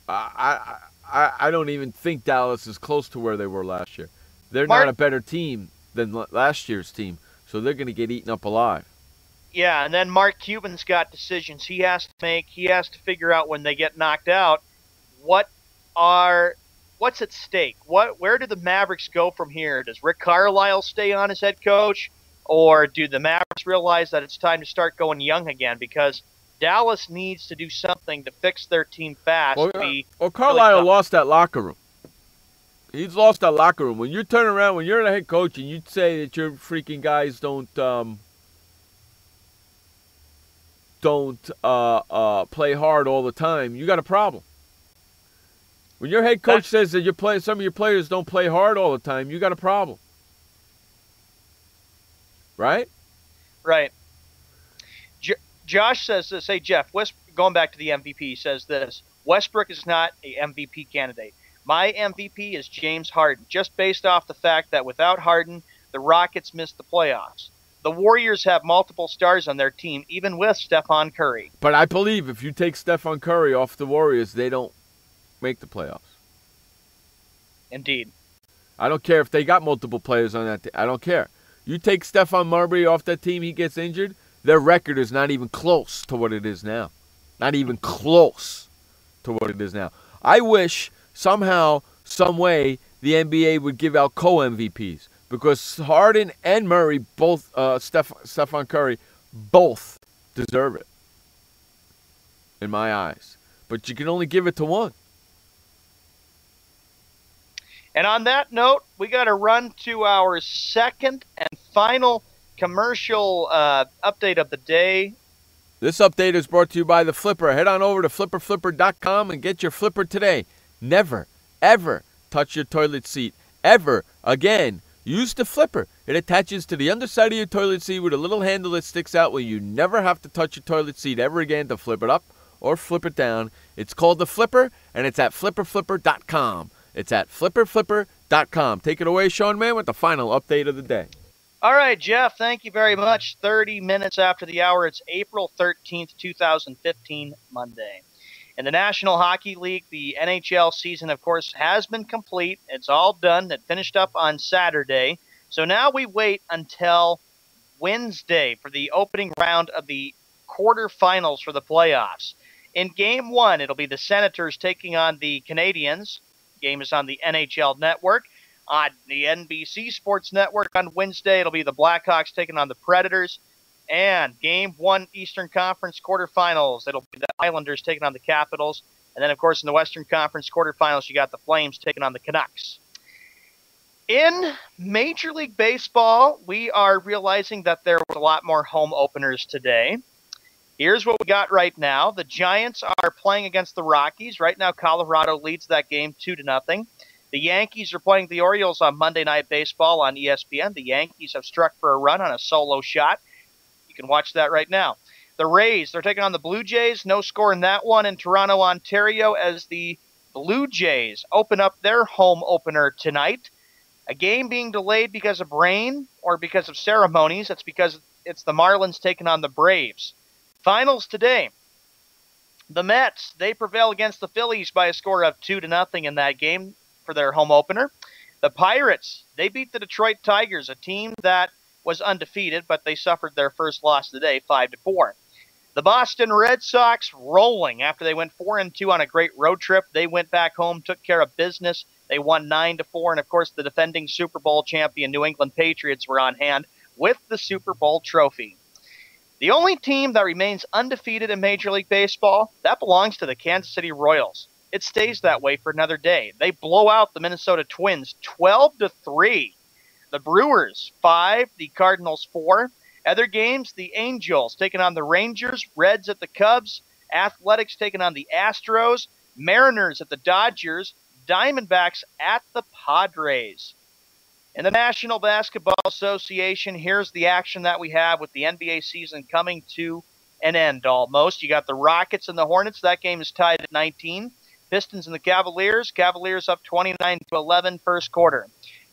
I don't even think Dallas is close to where they were last year. They're not a better team than last year's team, so they're going to get eaten up alive. Yeah, and then Mark Cuban's got decisions he has to make. He has to figure out when they get knocked out, what's at stake? Where do the Mavericks go from here? Does Rick Carlisle stay on as head coach, or do the Mavericks realize that it's time to start going young again? Because Dallas needs to do something to fix their team fast. Well, Carlisle lost that locker room. He's lost that locker room. When you turn around, when you're the head coach, and you say that your freaking guys don't play hard all the time, you got a problem. When your head coach says that some of your players don't play hard all the time, you got a problem. Right? Right. Josh says this. Hey, Jeff, going back to the MVP, says this. Westbrook is not a MVP candidate. My MVP is James Harden, just based off the fact that without Harden, the Rockets missed the playoffs. The Warriors have multiple stars on their team, even with Stephen Curry. But I believe if you take Stephen Curry off the Warriors, they don't make the playoffs. Indeed. I don't care if they got multiple players on that team. I don't care. You take Stephon Marbury off that team, he gets injured, their record is not even close to what it is now. Not even close to what it is now. I wish somehow, some way, the NBA would give out co-MVPs, because Harden and Murray, both Stephen Curry, both deserve it, in my eyes. But you can only give it to one. And on that note, we got to run to our second and final commercial update of the day. This update is brought to you by The Flipper. Head on over to flipperflipper.com and get your flipper today. Never, ever touch your toilet seat. Ever again. Use the flipper. It attaches to the underside of your toilet seat with a little handle that sticks out where you never have to touch your toilet seat ever again to flip it up or flip it down. It's called The Flipper, and it's at flipperflipper.com. It's at flipperflipper.com. Take it away, Sean Mann, with the final update of the day. All right, Jeff, thank you very much. 30 minutes after the hour, it's April 13th, 2015, Monday. In the National Hockey League, the NHL season, of course, has been complete. It's all done. It finished up on Saturday. So now we wait until Wednesday for the opening round of the quarterfinals for the playoffs. In Game 1, it'll be the Senators taking on the Canadiens. The game is on the NHL Network. On the NBC Sports Network on Wednesday, it'll be the Blackhawks taking on the Predators. And Game 1 Eastern Conference quarterfinals, it'll be the Islanders taking on the Capitals. And then, of course, in the Western Conference quarterfinals, you got the Flames taking on the Canucks. In Major League Baseball, we are realizing that there were a lot more home openers today. Here's what we got right now. The Giants are playing against the Rockies. Right now, Colorado leads that game 2-0. The Yankees are playing the Orioles on Monday Night Baseball on ESPN. The Yankees have struck for a run on a solo shot. You can watch that right now. The Rays, they're taking on the Blue Jays. No score in that one in Toronto, Ontario, as the Blue Jays open up their home opener tonight. A game being delayed because of rain or because of ceremonies. That's because it's the Marlins taking on the Braves. Finals today. The Mets, they prevail against the Phillies by a score of 2-0 in that game for their home opener. The Pirates, they beat the Detroit Tigers, a team that was undefeated, but they suffered their first loss today, 5-4. The Boston Red Sox rolling after they went 4-2 on a great road trip. They went back home, took care of business. They won 9-4, and of course the defending Super Bowl champion New England Patriots were on hand with the Super Bowl trophy. The only team that remains undefeated in Major League Baseball, that belongs to the Kansas City Royals. It stays that way for another day. They blow out the Minnesota Twins 12-3. The Brewers 5, the Cardinals 4. Other games, the Angels taking on the Rangers, Reds at the Cubs, Athletics taking on the Astros, Mariners at the Dodgers, Diamondbacks at the Padres. In the National Basketball Association, here's the action that we have with the NBA season coming to an end almost. You got the Rockets and the Hornets. That game is tied at 19. Pistons and the Cavaliers. Cavaliers up 29-11 first quarter.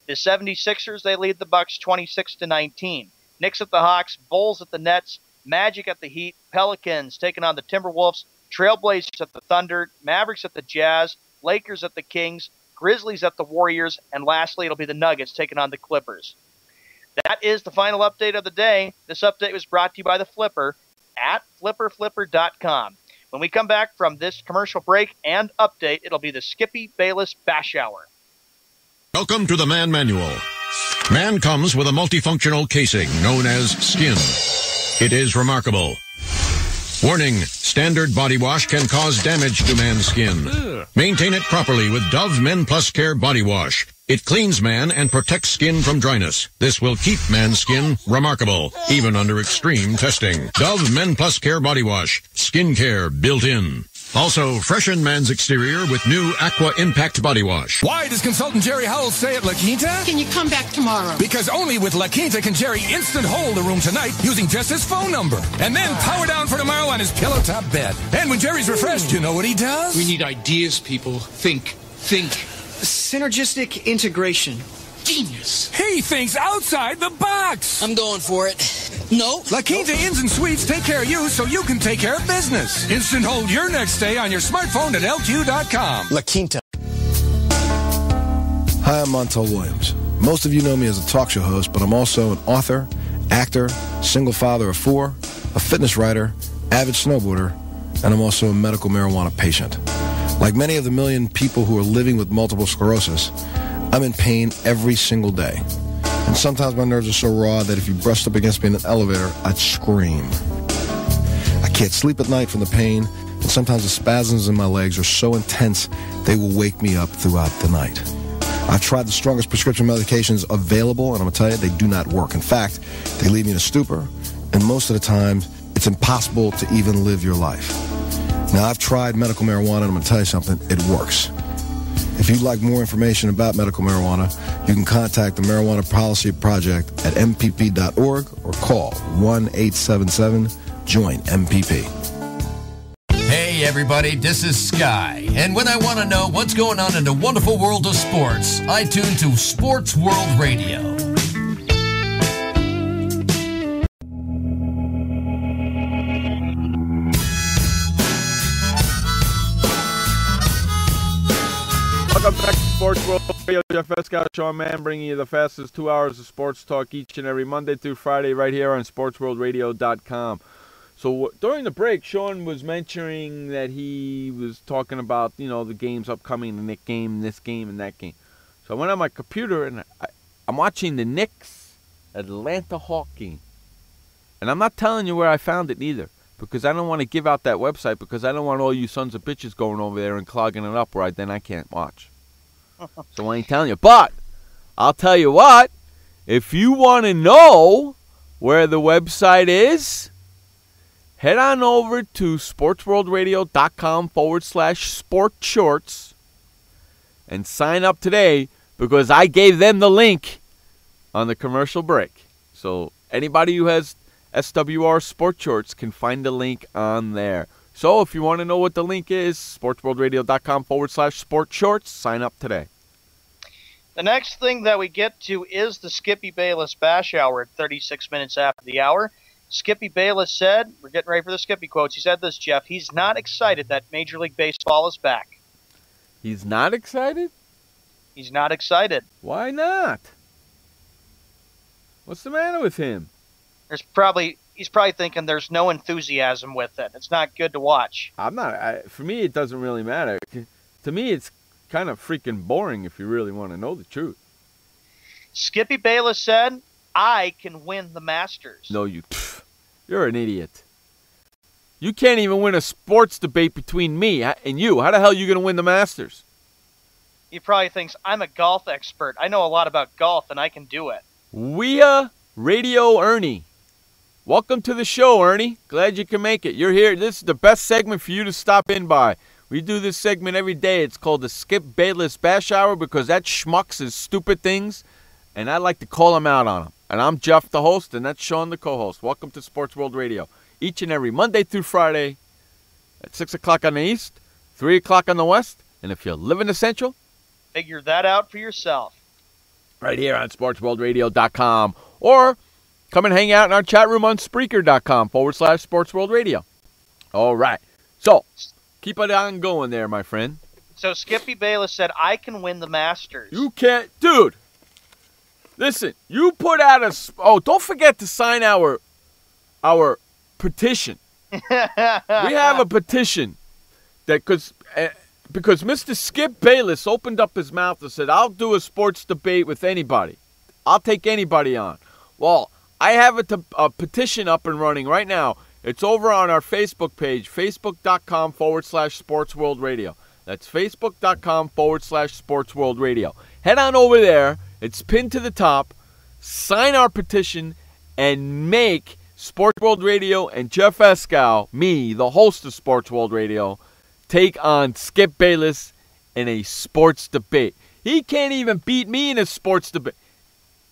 The 76ers, they lead the Bucks 26-19. Knicks at the Hawks, Bulls at the Nets, Magic at the Heat, Pelicans taking on the Timberwolves, Trailblazers at the Thunder, Mavericks at the Jazz, Lakers at the Kings, Grizzlies at the Warriors, and lastly, it'll be the Nuggets taking on the Clippers. That is the final update of the day. This update was brought to you by the Flipper at flipperflipper.com. When we come back from this commercial break and update, it'll be the Skippy Bayless Bash Hour. Welcome to the Man Manual. Man comes with a multifunctional casing known as skin. It is remarkable. Warning, standard body wash can cause damage to man's skin. Maintain it properly with Dove Men Plus Care Body Wash. It cleans man and protects skin from dryness. This will keep man's skin remarkable, even under extreme testing. Dove Men Plus Care Body Wash. Skin care built in. Also, freshen man's exterior with new Aqua Impact Body Wash. Why does consultant Jerry Howell stay at La Quinta? Can you come back tomorrow? Because only with La Quinta can Jerry instant hold the room tonight using just his phone number. And then power down for tomorrow on his pillow top bed. And when Jerry's refreshed, you know what he does? We need ideas, people. Think. Synergistic integration. Genius. He thinks outside the box. I'm going for it. No. La Quinta Inns and Suites take care of you so you can take care of business. Instant hold your next stay on your smartphone at LQ.com. La Quinta. Hi, I'm Montel Williams. Most of you know me as a talk show host, but I'm also an author, actor, single father of 4, a fitness writer, avid snowboarder, and I'm also a medical marijuana patient. Like many of the million people who are living with multiple sclerosis, I'm in pain every single day. And sometimes my nerves are so raw that if you brushed up against me in an elevator, I'd scream. I can't sleep at night from the pain, and sometimes the spasms in my legs are so intense they will wake me up throughout the night. I've tried the strongest prescription medications available, and I'm going to tell you, they do not work. In fact, they leave me in a stupor, and most of the time, it's impossible to even live your life. Now, I've tried medical marijuana, and I'm going to tell you something, it works. If you'd like more information about medical marijuana, you can contact the Marijuana Policy Project at mpp.org or call 1-877-JOIN-MPP. Hey everybody, this is Sky, and when I want to know what's going on in the wonderful world of sports, I tune to Sports World Radio. Welcome back to Sports World Radio. Jeff Escow, Sean Mann, bringing you the fastest 2 hours of sports talk each and every Monday through Friday right here on SportsWorldRadio.com. So during the break, Sean was mentioning that he was talking about, the games upcoming, the Knicks game, this game, and that game. So I went on my computer, and I'm watching the Knicks-Atlanta Hawks game. And I'm not telling you where I found it either, because I don't want to give out that website, because I don't want all you sons of bitches going over there and clogging it up where then I can't watch. So I ain't telling you. But I'll tell you what, if you want to know where the website is, head on over to sportsworldradio.com/sportshorts and sign up today, because I gave them the link on the commercial break. So anybody who has SWR Sport Shorts can find the link on there. So if you want to know what the link is, sportsworldradio.com/sportshorts, sign up today. The next thing that we get to is the Skippy Bayless Bash Hour at 36 minutes after the hour. Skippy Bayless said, we're getting ready for the Skippy quotes. He said this, Jeff, he's not excited that Major League Baseball is back. He's not excited? He's not excited. Why not? What's the matter with him? He's probably thinking there's no enthusiasm with it. It's not good to watch. For me, it doesn't really matter. To me, it's kind of freaking boring if you really want to know the truth. Skippy Bayless said, I can win the Masters. No, you You're an idiot. You can't even win a sports debate between me and you. How the hell are you going to win the Masters? He probably thinks I'm a golf expert. I know a lot about golf, and I can do it. Via Radio Ernie. Welcome to the show, Ernie. Glad you can make it. You're here. This is the best segment for you to stop in by. We do this segment every day. It's called the Skip Bayless Bash Hour because that schmuck says stupid things, and I like to call him out on them. And I'm Jeff, the host, and that's Sean, the co-host. Welcome to Sports World Radio. Each and every Monday through Friday at 6 o'clock on the East, 3 o'clock on the West, and if you live in the Central, figure that out for yourself. Right here on SportsWorldRadio.com. Or come and hang out in our chat room on Spreaker.com/SportsWorldRadio. All right. So, keep it on going there, my friend. So Skippy Bayless said, I can win the Masters. You can't. Dude, listen, you put out a... Oh, don't forget to sign our petition. We have a petition that because Mr. Skip Bayless opened up his mouth and said, I'll do a sports debate with anybody. I'll take anybody on. Well, I have a petition up and running right now. It's over on our Facebook page, facebook.com/SportsWorldRadio. That's facebook.com/SportsWorldRadio. Head on over there. It's pinned to the top. Sign our petition and make Sports World Radio and Jeff Escow, me, the host of Sports World Radio, take on Skip Bayless in a sports debate. He can't even beat me in a sports debate.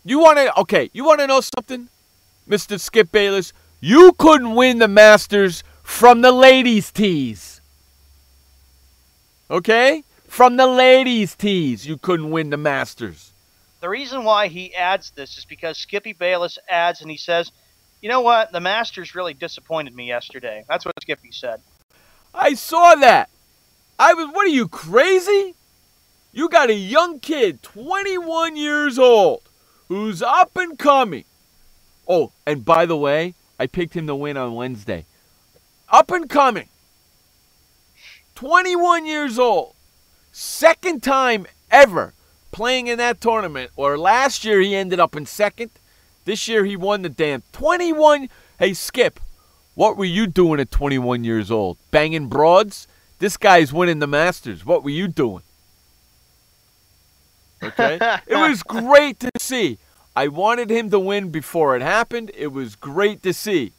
You want to know something, Mr. Skip Bayless? You couldn't win the Masters from the ladies' tees. Okay? From the ladies' tees, you couldn't win the Masters. The reason why he adds this is because Skippy Bayless adds and he says, you know what? The Masters really disappointed me yesterday. That's what Skippy said. I saw that. What are you, crazy? You got a young kid, 21 years old, who's up and coming. Oh, and by the way, I picked him to win on Wednesday. Up and coming. 21 years old. Second time ever playing in that tournament. Or last year he ended up in second. This year he won the damn 21. Hey, Skip, what were you doing at 21 years old? Banging broads? This guy's winning the Masters. What were you doing? Okay? It was great to see. I wanted him to win before it happened. It was great to see.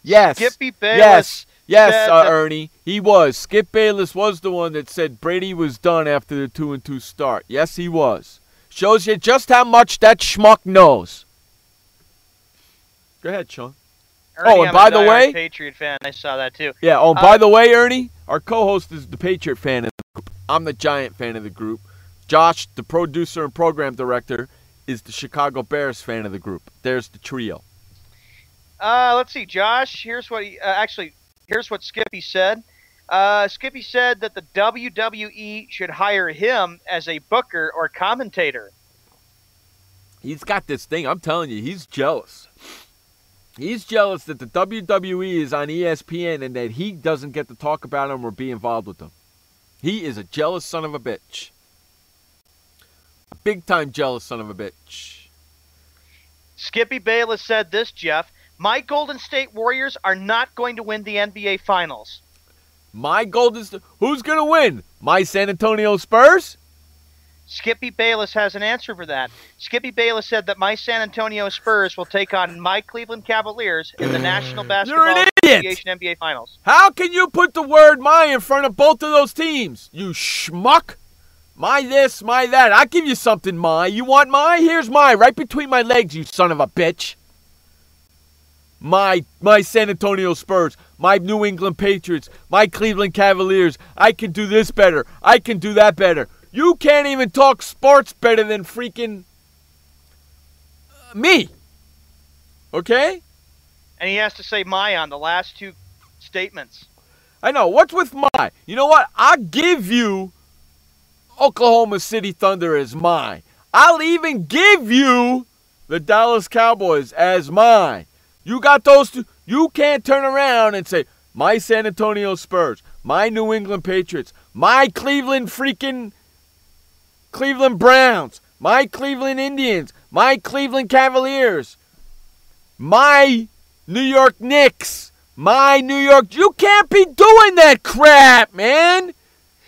Yes. Skippy Bayless. Yes, Ernie. He was. Skip Bayless was the one that said Brady was done after the 2-2 start. Yes, he was. Shows you just how much that schmuck knows. Go ahead, Sean. Ernie, and by the way, Patriot fan. I saw that too. Yeah. Oh, by the way, Ernie, our co-host is the Patriot fan of the group. I'm the Giant fan of the group. Josh, the producer and program director, is the Chicago Bears fan of the group. There's the trio. Let's see, Josh. Here's what here's what Skippy said. Skippy said that the WWE should hire him as a booker or commentator. He's got this thing. I'm telling you, he's jealous. He's jealous that the WWE is on ESPN and that he doesn't get to talk about them or be involved with them. He is a jealous son of a bitch. A big-time jealous son of a bitch. Skippy Bayless said this, Jeff. My Golden State Warriors are not going to win the NBA Finals. Who's going to win? My San Antonio Spurs? Skippy Bayless has an answer for that. Skippy Bayless said that my San Antonio Spurs will take on my Cleveland Cavaliers in the National Basketball Association NBA Finals. How can you put the word my in front of both of those teams? You schmuck. My this, my that. I'll give you something, my. You want my? Here's my. Right between my legs, you son of a bitch. My San Antonio Spurs, my New England Patriots, my Cleveland Cavaliers. I can do this better. I can do that better. You can't even talk sports better than freaking me. Okay? And he has to say my on the last two statements. I know. What's with my? You know what? I'll give you Oklahoma City Thunder as my. I'll even give you the Dallas Cowboys as my. You got those two. You can't turn around and say, my San Antonio Spurs, my New England Patriots, my Cleveland Browns, my Cleveland Indians, my Cleveland Cavaliers, my New York Knicks, my New York. You can't be doing that crap, man.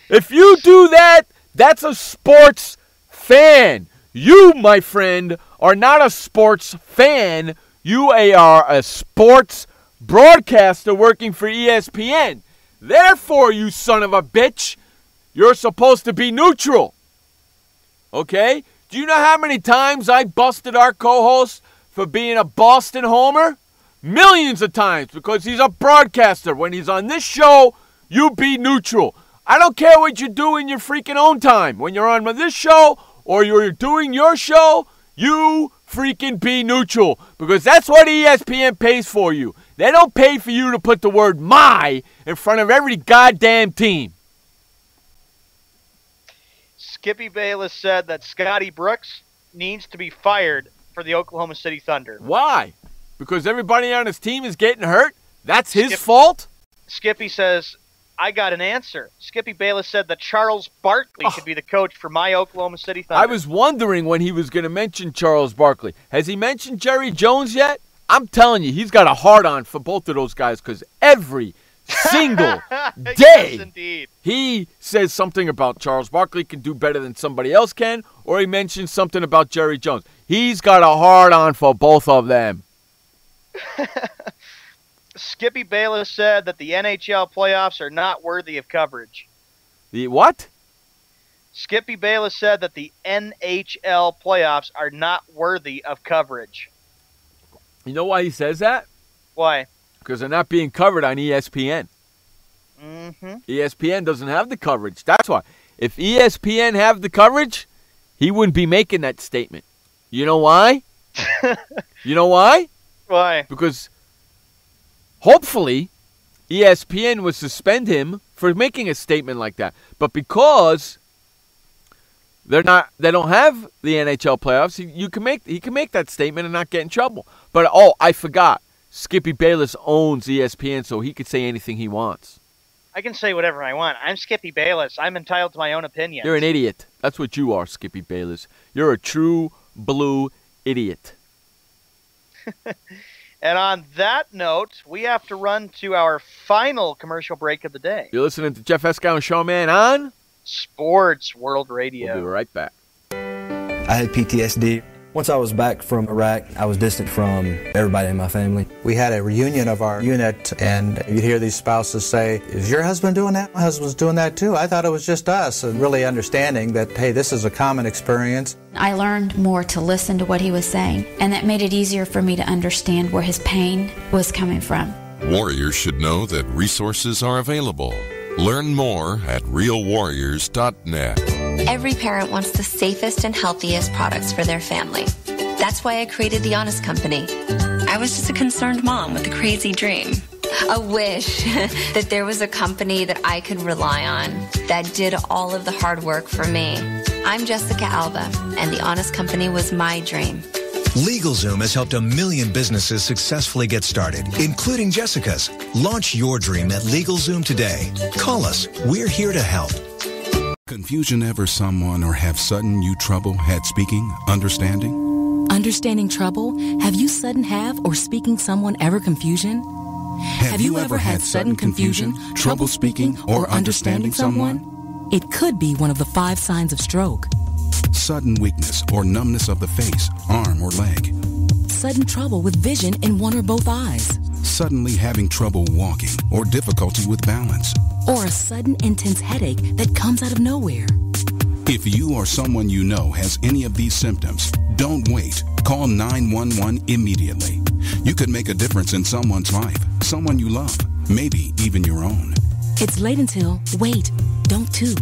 If you do that, that's a sports fan. You, my friend, are not a sports fan. You are a sports broadcaster working for ESPN. Therefore, you son of a bitch, you're supposed to be neutral. Okay? Do you know how many times I busted our co-host for being a Boston homer? Millions of times, because he's a broadcaster. When he's on this show, you be neutral. I don't care what you do in your freaking own time. When you're on this show or you're doing your show, you freaking be neutral, because that's what ESPN pays for you. They don't pay for you to put the word "my" in front of every goddamn team. Skippy Bayless said that Scotty Brooks needs to be fired for the Oklahoma City Thunder. Why? Because everybody on his team is getting hurt? That's his fault? Skippy says, I got an answer. Skippy Bayless said that Charles Barkley should be the coach for my Oklahoma City Thunder. I was wondering when he was going to mention Charles Barkley. Has he mentioned Jerry Jones yet? I'm telling you, he's got a hard-on for both of those guys, because every single day yes, indeed. He says something about Charles Barkley can do better than somebody else can, or he mentions something about Jerry Jones. He's got a hard-on for both of them. Skippy Bayless said that the NHL playoffs are not worthy of coverage. The what? Skippy Bayless said that the NHL playoffs are not worthy of coverage. You know why he says that? Why? Because they're not being covered on ESPN. Mm-hmm. ESPN doesn't have the coverage. That's why. If ESPN have the coverage, he wouldn't be making that statement. You know why? You know why? Why? Because hopefully ESPN would suspend him for making a statement like that. But because they don't have the NHL playoffs, he can make that statement and not get in trouble. But I forgot. Skippy Bayless owns ESPN, so he could say anything he wants. I can say whatever I want. I'm Skippy Bayless. I'm entitled to my own opinion. You're an idiot. That's what you are, Skippy Bayless. You're a true blue idiot. And on that note, we have to run to our final commercial break of the day. You're listening to Jeff Escow and Showman on Sports World Radio. We'll be right back. I had PTSD. Once I was back from Iraq, I was distant from everybody in my family. We had a reunion of our unit, and you'd hear these spouses say, is your husband doing that? My husband's doing that too. I thought it was just us. And really understanding that, hey, this is a common experience. I learned more to listen to what he was saying, and that made it easier for me to understand where his pain was coming from. Warriors should know that resources are available. Learn more at realwarriors.net. Every parent wants the safest and healthiest products for their family. That's why I created The Honest Company. I was just a concerned mom with a crazy dream. A wish that there was a company that I could rely on that did all of the hard work for me. I'm Jessica Alba, and The Honest Company was my dream. LegalZoom has helped 1 million businesses successfully get started, including Jessica's. Launch your dream at LegalZoom today. Call us. We're here to help. Confusion ever someone or have sudden you trouble had speaking, understanding? Understanding trouble? Have you sudden have or speaking someone ever confusion? Have you ever had sudden confusion, trouble speaking, or understanding someone? It could be one of the 5 signs of stroke. Sudden weakness or numbness of the face, arm, or leg. Sudden trouble with vision in one or both eyes. Suddenly having trouble walking or difficulty with balance. Or a sudden intense headache that comes out of nowhere. If you or someone you know has any of these symptoms, don't wait. Call 911 immediately. You could make a difference in someone's life, someone you love, maybe even your own. It's late until, wait, don't too.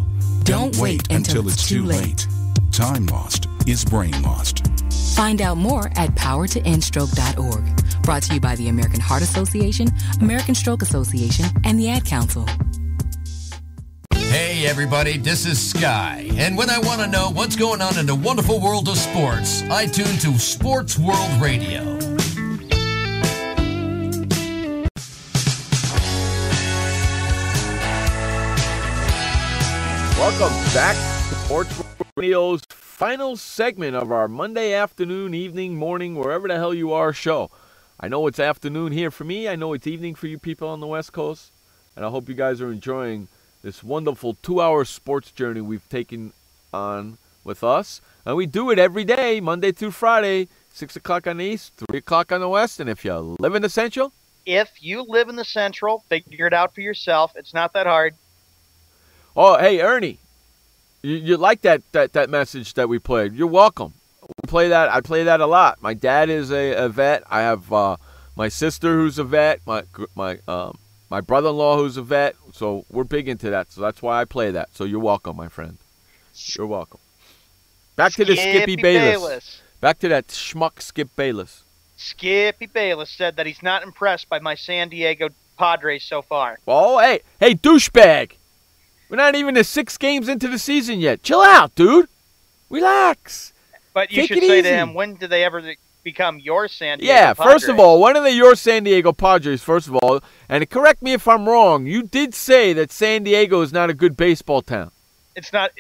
Don't wait until it's too late. Time lost is brain lost. Find out more at powertoendstroke.org. Brought to you by the American Heart Association, American Stroke Association, and the Ad Council. Hey everybody, this is Sky, and when I want to know what's going on in the wonderful world of sports, I tune to Sports World Radio. Welcome back to Sports World Radio's final segment of our Monday afternoon, evening, morning, wherever the hell you are show. I know it's afternoon here for me. I know it's evening for you people on the West Coast. And I hope you guys are enjoying this wonderful 2-hour sports journey we've taken on with us. And we do it every day, Monday through Friday, 6 o'clock on the East, 3 o'clock on the West. And if you live in the Central? If you live in the Central, figure it out for yourself. It's not that hard. Oh, hey, Ernie. You like that message that we played. You're welcome. We play that. I play that a lot. My dad is a vet. I have my sister who's a vet. My brother-in-law who's a vet. So we're big into that. So that's why I play that. So you're welcome, my friend. You're welcome. Back to the Skippy Bayless. Back to that schmuck Skip Bayless. Skippy Bayless said that he's not impressed by my San Diego Padres so far. Oh, hey, douchebag. We're not even 6 games into the season yet. Chill out, dude. Relax. But you should say to him, when do they ever become your San Diego Padres? First of all, when are they your San Diego Padres, first of all? And correct me if I'm wrong, you did say that San Diego is not a good baseball town. It's not.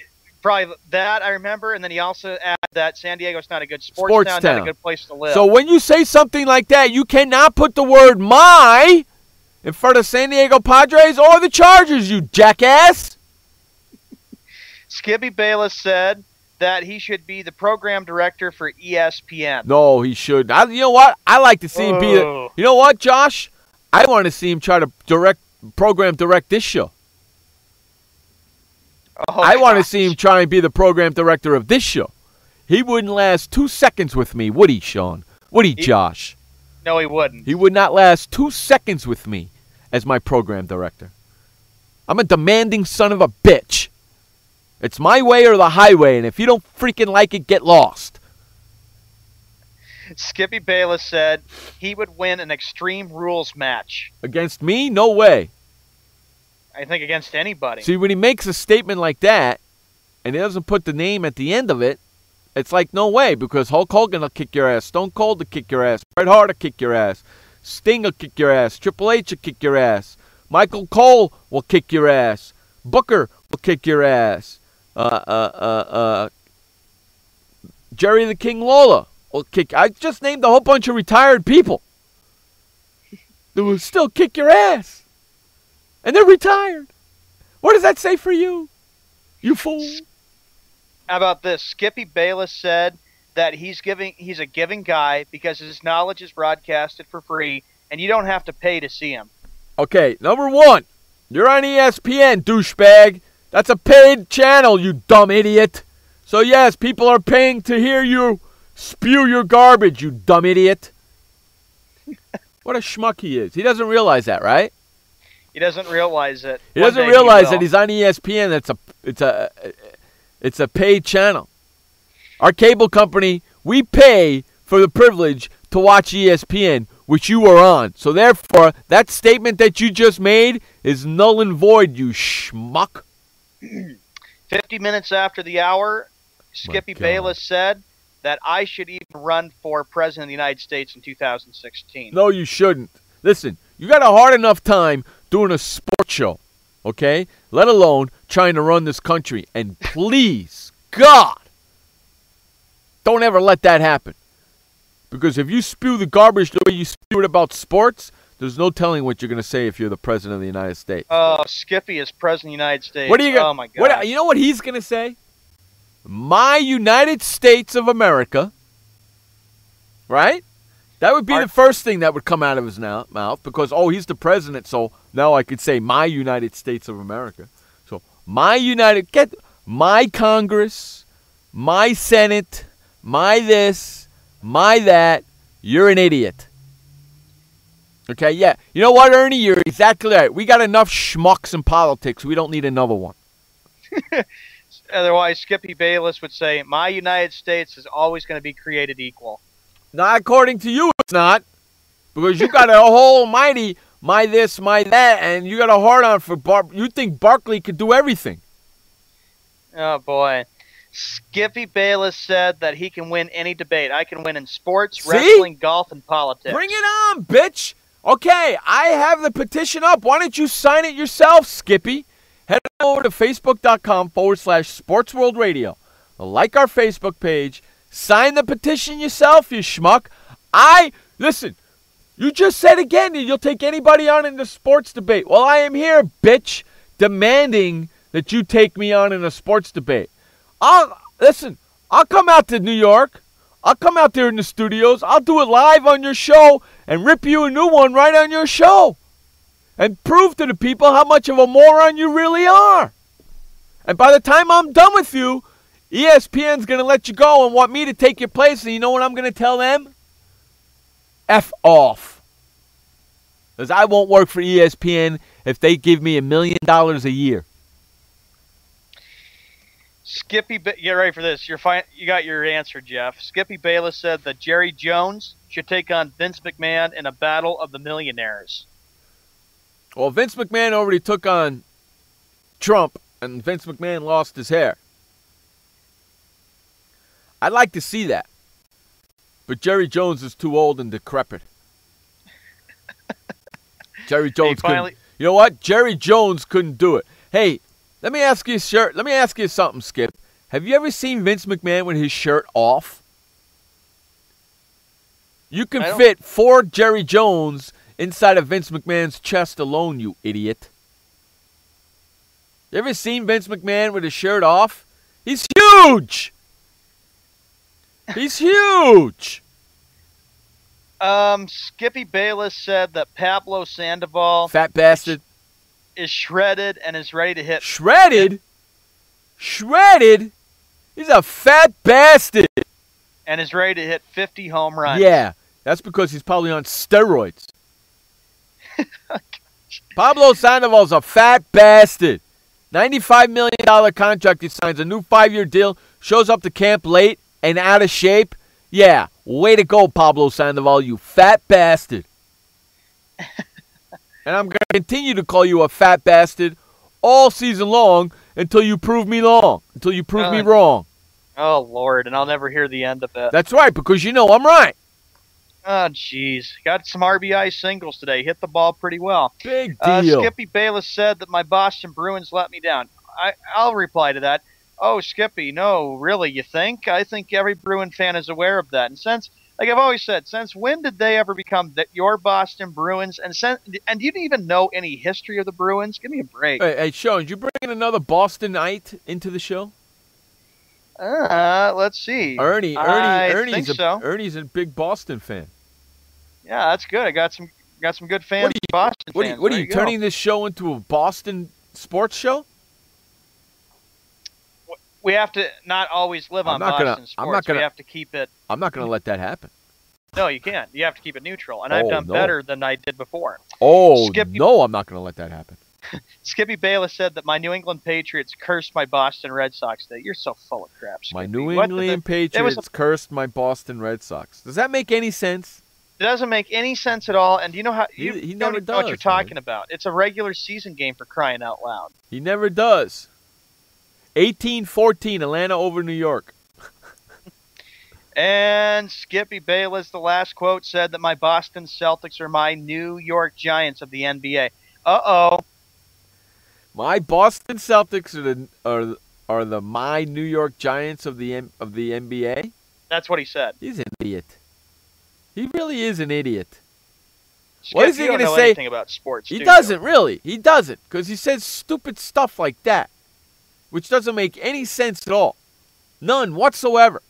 Probably that, I remember. And then he also added that San Diego's not a good sports town, not a good place to live. So when you say something like that, you cannot put the word "my" in front of San Diego Padres or the Chargers, you jackass. Skippy Bayless said that he should be the program director for ESPN. No, he should. You know what? I like to see him be the. You know what, Josh? I want to see him try to program direct this show. I want to see him try and be the program director of this show. He wouldn't last 2 seconds with me, would he, Sean? Would he, Josh? No, he wouldn't. He would not last 2 seconds with me as my program director. I'm a demanding son of a bitch. It's my way or the highway, and if you don't freaking like it, get lost. Skippy Bayless said he would win an Extreme Rules match. Against me? No way. I think against anybody. See, when he makes a statement like that, and he doesn't put the name at the end of it, it's like, no way, because Hulk Hogan will kick your ass, Stone Cold will kick your ass, Bret Hart will kick your ass, Sting will kick your ass, Triple H will kick your ass, Michael Cole will kick your ass, Booker will kick your ass, Jerry the King Lawler will kick. I just named a whole bunch of retired people that will still kick your ass. And they're retired. What does that say for you? You fool. How about this? Skippy Bayless said that he's a giving guy because his knowledge is broadcasted for free and you don't have to pay to see him. Okay, number one, you're on ESPN, douchebag. That's a paid channel, you dumb idiot. So yes, people are paying to hear you spew your garbage, you dumb idiot. What a schmuck he is. He doesn't realize that, right? He doesn't realize it. He doesn't realize that he's on ESPN. It's a paid channel. Our cable company, we pay for the privilege to watch ESPN, which you are on. So therefore, that statement that you just made is null and void, you schmuck. 50 minutes after the hour, Skippy Bayless said that I should even run for president of the United States in 2016. No, you shouldn't. Listen, you got a hard enough time doing a sports show, okay? Let alone trying to run this country. And please, God, don't ever let that happen. Because if you spew the garbage the way you spew it about sports, there's no telling what you're going to say if you're the president of the United States. Oh, Skippy is president of the United States. What are you gonna, oh, my God. You know what he's going to say? My United States of America. Right? That would be the first thing that would come out of his mouth because, he's the president, so now I could say my United States of America. So my Congress, my Senate, my this, my that. You're an idiot. Okay, yeah. You know what, Ernie? You're exactly right. We got enough schmucks in politics. We don't need another one. Otherwise, Skippy Bayless would say, my United States is always going to be created equal. Not according to you, it's not. Because you got a whole mighty, my this, my that, and you got a hard-on for you think Barkley could do everything. Oh, boy. Skippy Bayless said that he can win any debate. I can win in sports, wrestling, golf, and politics. Bring it on, bitch. Okay, I have the petition up. Why don't you sign it yourself, Skippy? Head over to facebook.com/SportsWorldRadio. Like our Facebook page. Sign the petition yourself, you schmuck. Listen, you just said again that you'll take anybody on in the sports debate. Well, I am here, bitch, demanding that you take me on in a sports debate. I'll come out to New York. I'll come out there in the studios. I'll do it live on your show and rip you a new one right on your show. And prove to the people how much of a moron you really are. And by the time I'm done with you, ESPN's going to let you go and want me to take your place. And you know what I'm going to tell them? F off. Because I won't work for ESPN if they give me $1 million a year. Skippy, get ready for this. You got your answer, Jeff. Skippy Bayless said that Jerry Jones should take on Vince McMahon in a battle of the millionaires. Well, Vince McMahon already took on Trump, and Vince McMahon lost his hair. I'd like to see that. But Jerry Jones is too old and decrepit. Jerry Jones couldn't. You know what? Jerry Jones couldn't do it. Hey, let me ask you something, Skip. Have you ever seen Vince McMahon with his shirt off? You can fit 4 Jerry Jones inside of Vince McMahon's chest alone, you idiot. You ever seen Vince McMahon with his shirt off? He's huge! He's huge! Skippy Bayless said that Pablo Sandoval... Fat bastard. ...is shredded and is ready to hit... Shredded? Shredded? He's a fat bastard! And is ready to hit 50 home runs. Yeah, that's because he's probably on steroids. Pablo Sandoval's a fat bastard. $95 million contract he signs, a new 5-year deal, shows up to camp late and out of shape. Yeah, way to go, Pablo Sandoval, you fat bastard. And I'm going to continue to call you a fat bastard all season long until you prove me wrong, until you prove me wrong. Oh, Lord, and I'll never hear the end of it. That's right, because you know I'm right. Oh, jeez. Got some RBI singles today. Hit the ball pretty well. Big deal. Skippy Bayless said that my Boston Bruins let me down. I'll reply to that. Oh, Skippy, no, really, you think? I think every Bruin fan is aware of that. And since, like I've always said, since when did they ever become your Boston Bruins? And do you even know any history of the Bruins? Give me a break. Hey, Sean, did you bring in another Bostonite into the show? Let's see. Ernie's a big Boston fan. Yeah, that's good. I got some good fans. Boston fans. What are you turning this show into a Boston sports show? We have to not always live on Boston sports. We have to keep it. I'm not going to let that happen. No, you can't. You have to keep it neutral, and I've done better than I did before. No, I'm not going to let that happen. Skippy Bayless said that my New England Patriots cursed my Boston Red Sox today. You're so full of crap, Skippy. My New England Patriots cursed my Boston Red Sox. Does that make any sense? It doesn't make any sense at all, and you know how he don't never even know what does, you're talking about. It's a regular season game, for crying out loud. He never does. 18-14, Atlanta over New York. And Skippy Bayless, the last quote, said that my Boston Celtics are my New York Giants of the NBA. Uh-oh. My Boston Celtics are the my New York Giants of the NBA? That's what he said. He's an idiot. He really is an idiot. Skip, what is he going to say? Anything about sports, he doesn't really. He doesn't, because he says stupid stuff like that, which doesn't make any sense at all. None whatsoever.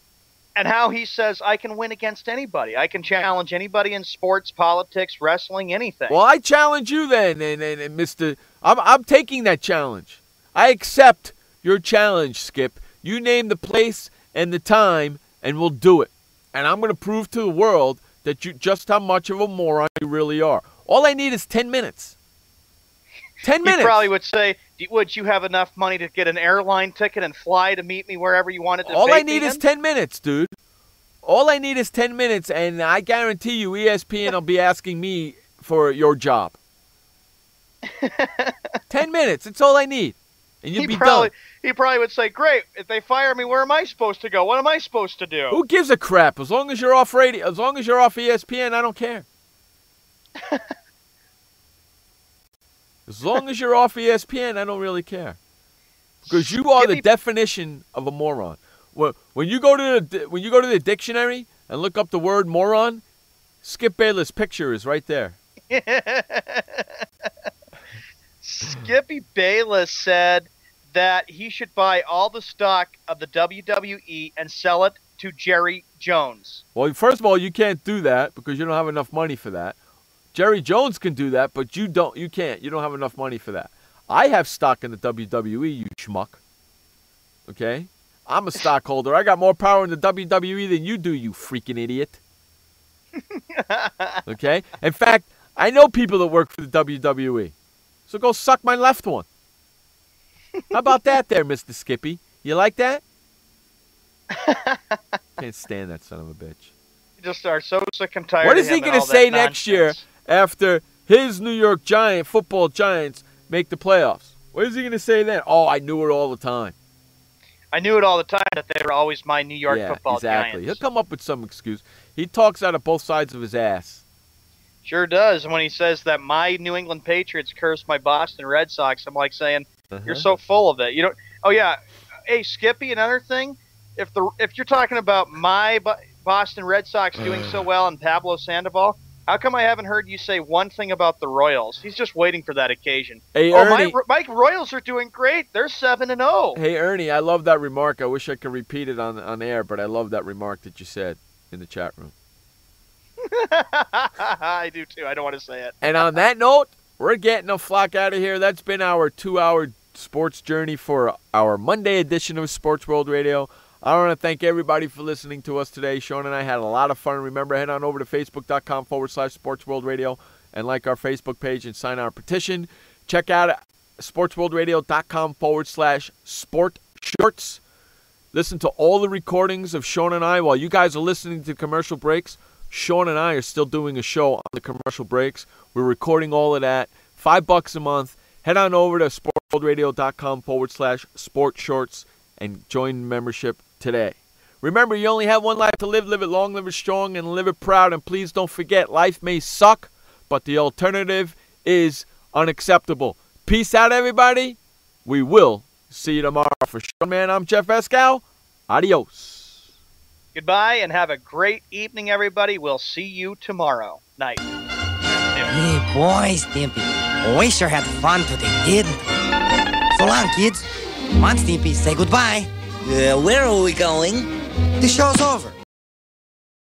And how he says, I can win against anybody. I can challenge anybody in sports, politics, wrestling, anything. Well, I challenge you then, and Mr. I'm taking that challenge. I accept your challenge, Skip. You name the place and the time, and we'll do it. And I'm going to prove to the world that just how much of a moron you really are. All I need is 10 minutes. 10 minutes. He probably would say, would you have enough money to get an airline ticket and fly to meet me wherever you wanted to? All I need is 10 minutes, dude. All I need is 10 minutes, and I guarantee you ESPN will be asking me for your job. 10 minutes. That's all I need. And you'd be done. He probably would say, great, if they fire me, where am I supposed to go? What am I supposed to do? Who gives a crap? As long as you're off radio, as long as you're off ESPN, I don't care. As long as you're off ESPN, I don't really care. Because you are the definition of a moron. When you go to the dictionary and look up the word moron, Skip Bayless' picture is right there. Skippy Bayless said that he should buy all the stock of the WWE and sell it to Jerry Jones. Well, first of all, you can't do that because you don't have enough money for that. Jerry Jones can do that, but you don't. You can't. You don't have enough money for that. I have stock in the WWE, you schmuck. Okay? I'm a stockholder. I got more power in the WWE than you do, you freaking idiot. Okay? In fact, I know people that work for the WWE. So go suck my left one. How about that there, Mr. Skippy? You like that? Can't stand that son of a bitch. You just are so sick and tired. What is of he him going and to all say that next nonsense. year after his New York football Giants make the playoffs? What is he going to say then? Oh, I knew it all the time. I knew it all the time that they were always my New York football exactly. Giants. He'll come up with some excuse. He talks out of both sides of his ass. Sure does. When he says that my New England Patriots cursed my Boston Red Sox, I'm like saying, you're so full of it. You don't. Oh yeah. Hey, Skippy. Another thing, if you're talking about my Boston Red Sox doing so well and Pablo Sandoval, how come I haven't heard you say one thing about the Royals? He's just waiting for that occasion. Hey, Ernie. My Royals are doing great. They're 7-0. Hey, Ernie, I love that remark. I wish I could repeat it on air, but I love that remark that you said in the chat room. I do too. I don't want to say it. And on that note, we're getting the flock out of here. That's been our 2-hour sports journey for our Monday edition of Sports World Radio. I want to thank everybody for listening to us today. Sean and I had a lot of fun. Remember, head on over to Facebook.com/SportsWorldRadio and like our Facebook page and sign our petition. Check out SportsWorldRadio.com/SportShorts. Listen to all the recordings of Sean and I while you guys are listening to commercial breaks. Sean and I are still doing a show on the commercial breaks. We're recording all of that. $5 a month. Head on over to SportsWorldRadio.com/SportShorts and join membership today. Remember, you only have one life to live. Live it long, live it strong, and live it proud. And please don't forget, life may suck, but the alternative is unacceptable. Peace out, everybody. We will see you tomorrow. For Sean Man, I'm Jeff Escow. Adios. Goodbye, and have a great evening, everybody. We'll see you tomorrow night. Hey, boys, Stimpy. We sure had fun today, didn't we? So long, kids. Come on, Stimpy, say goodbye. Where are we going? The show's over.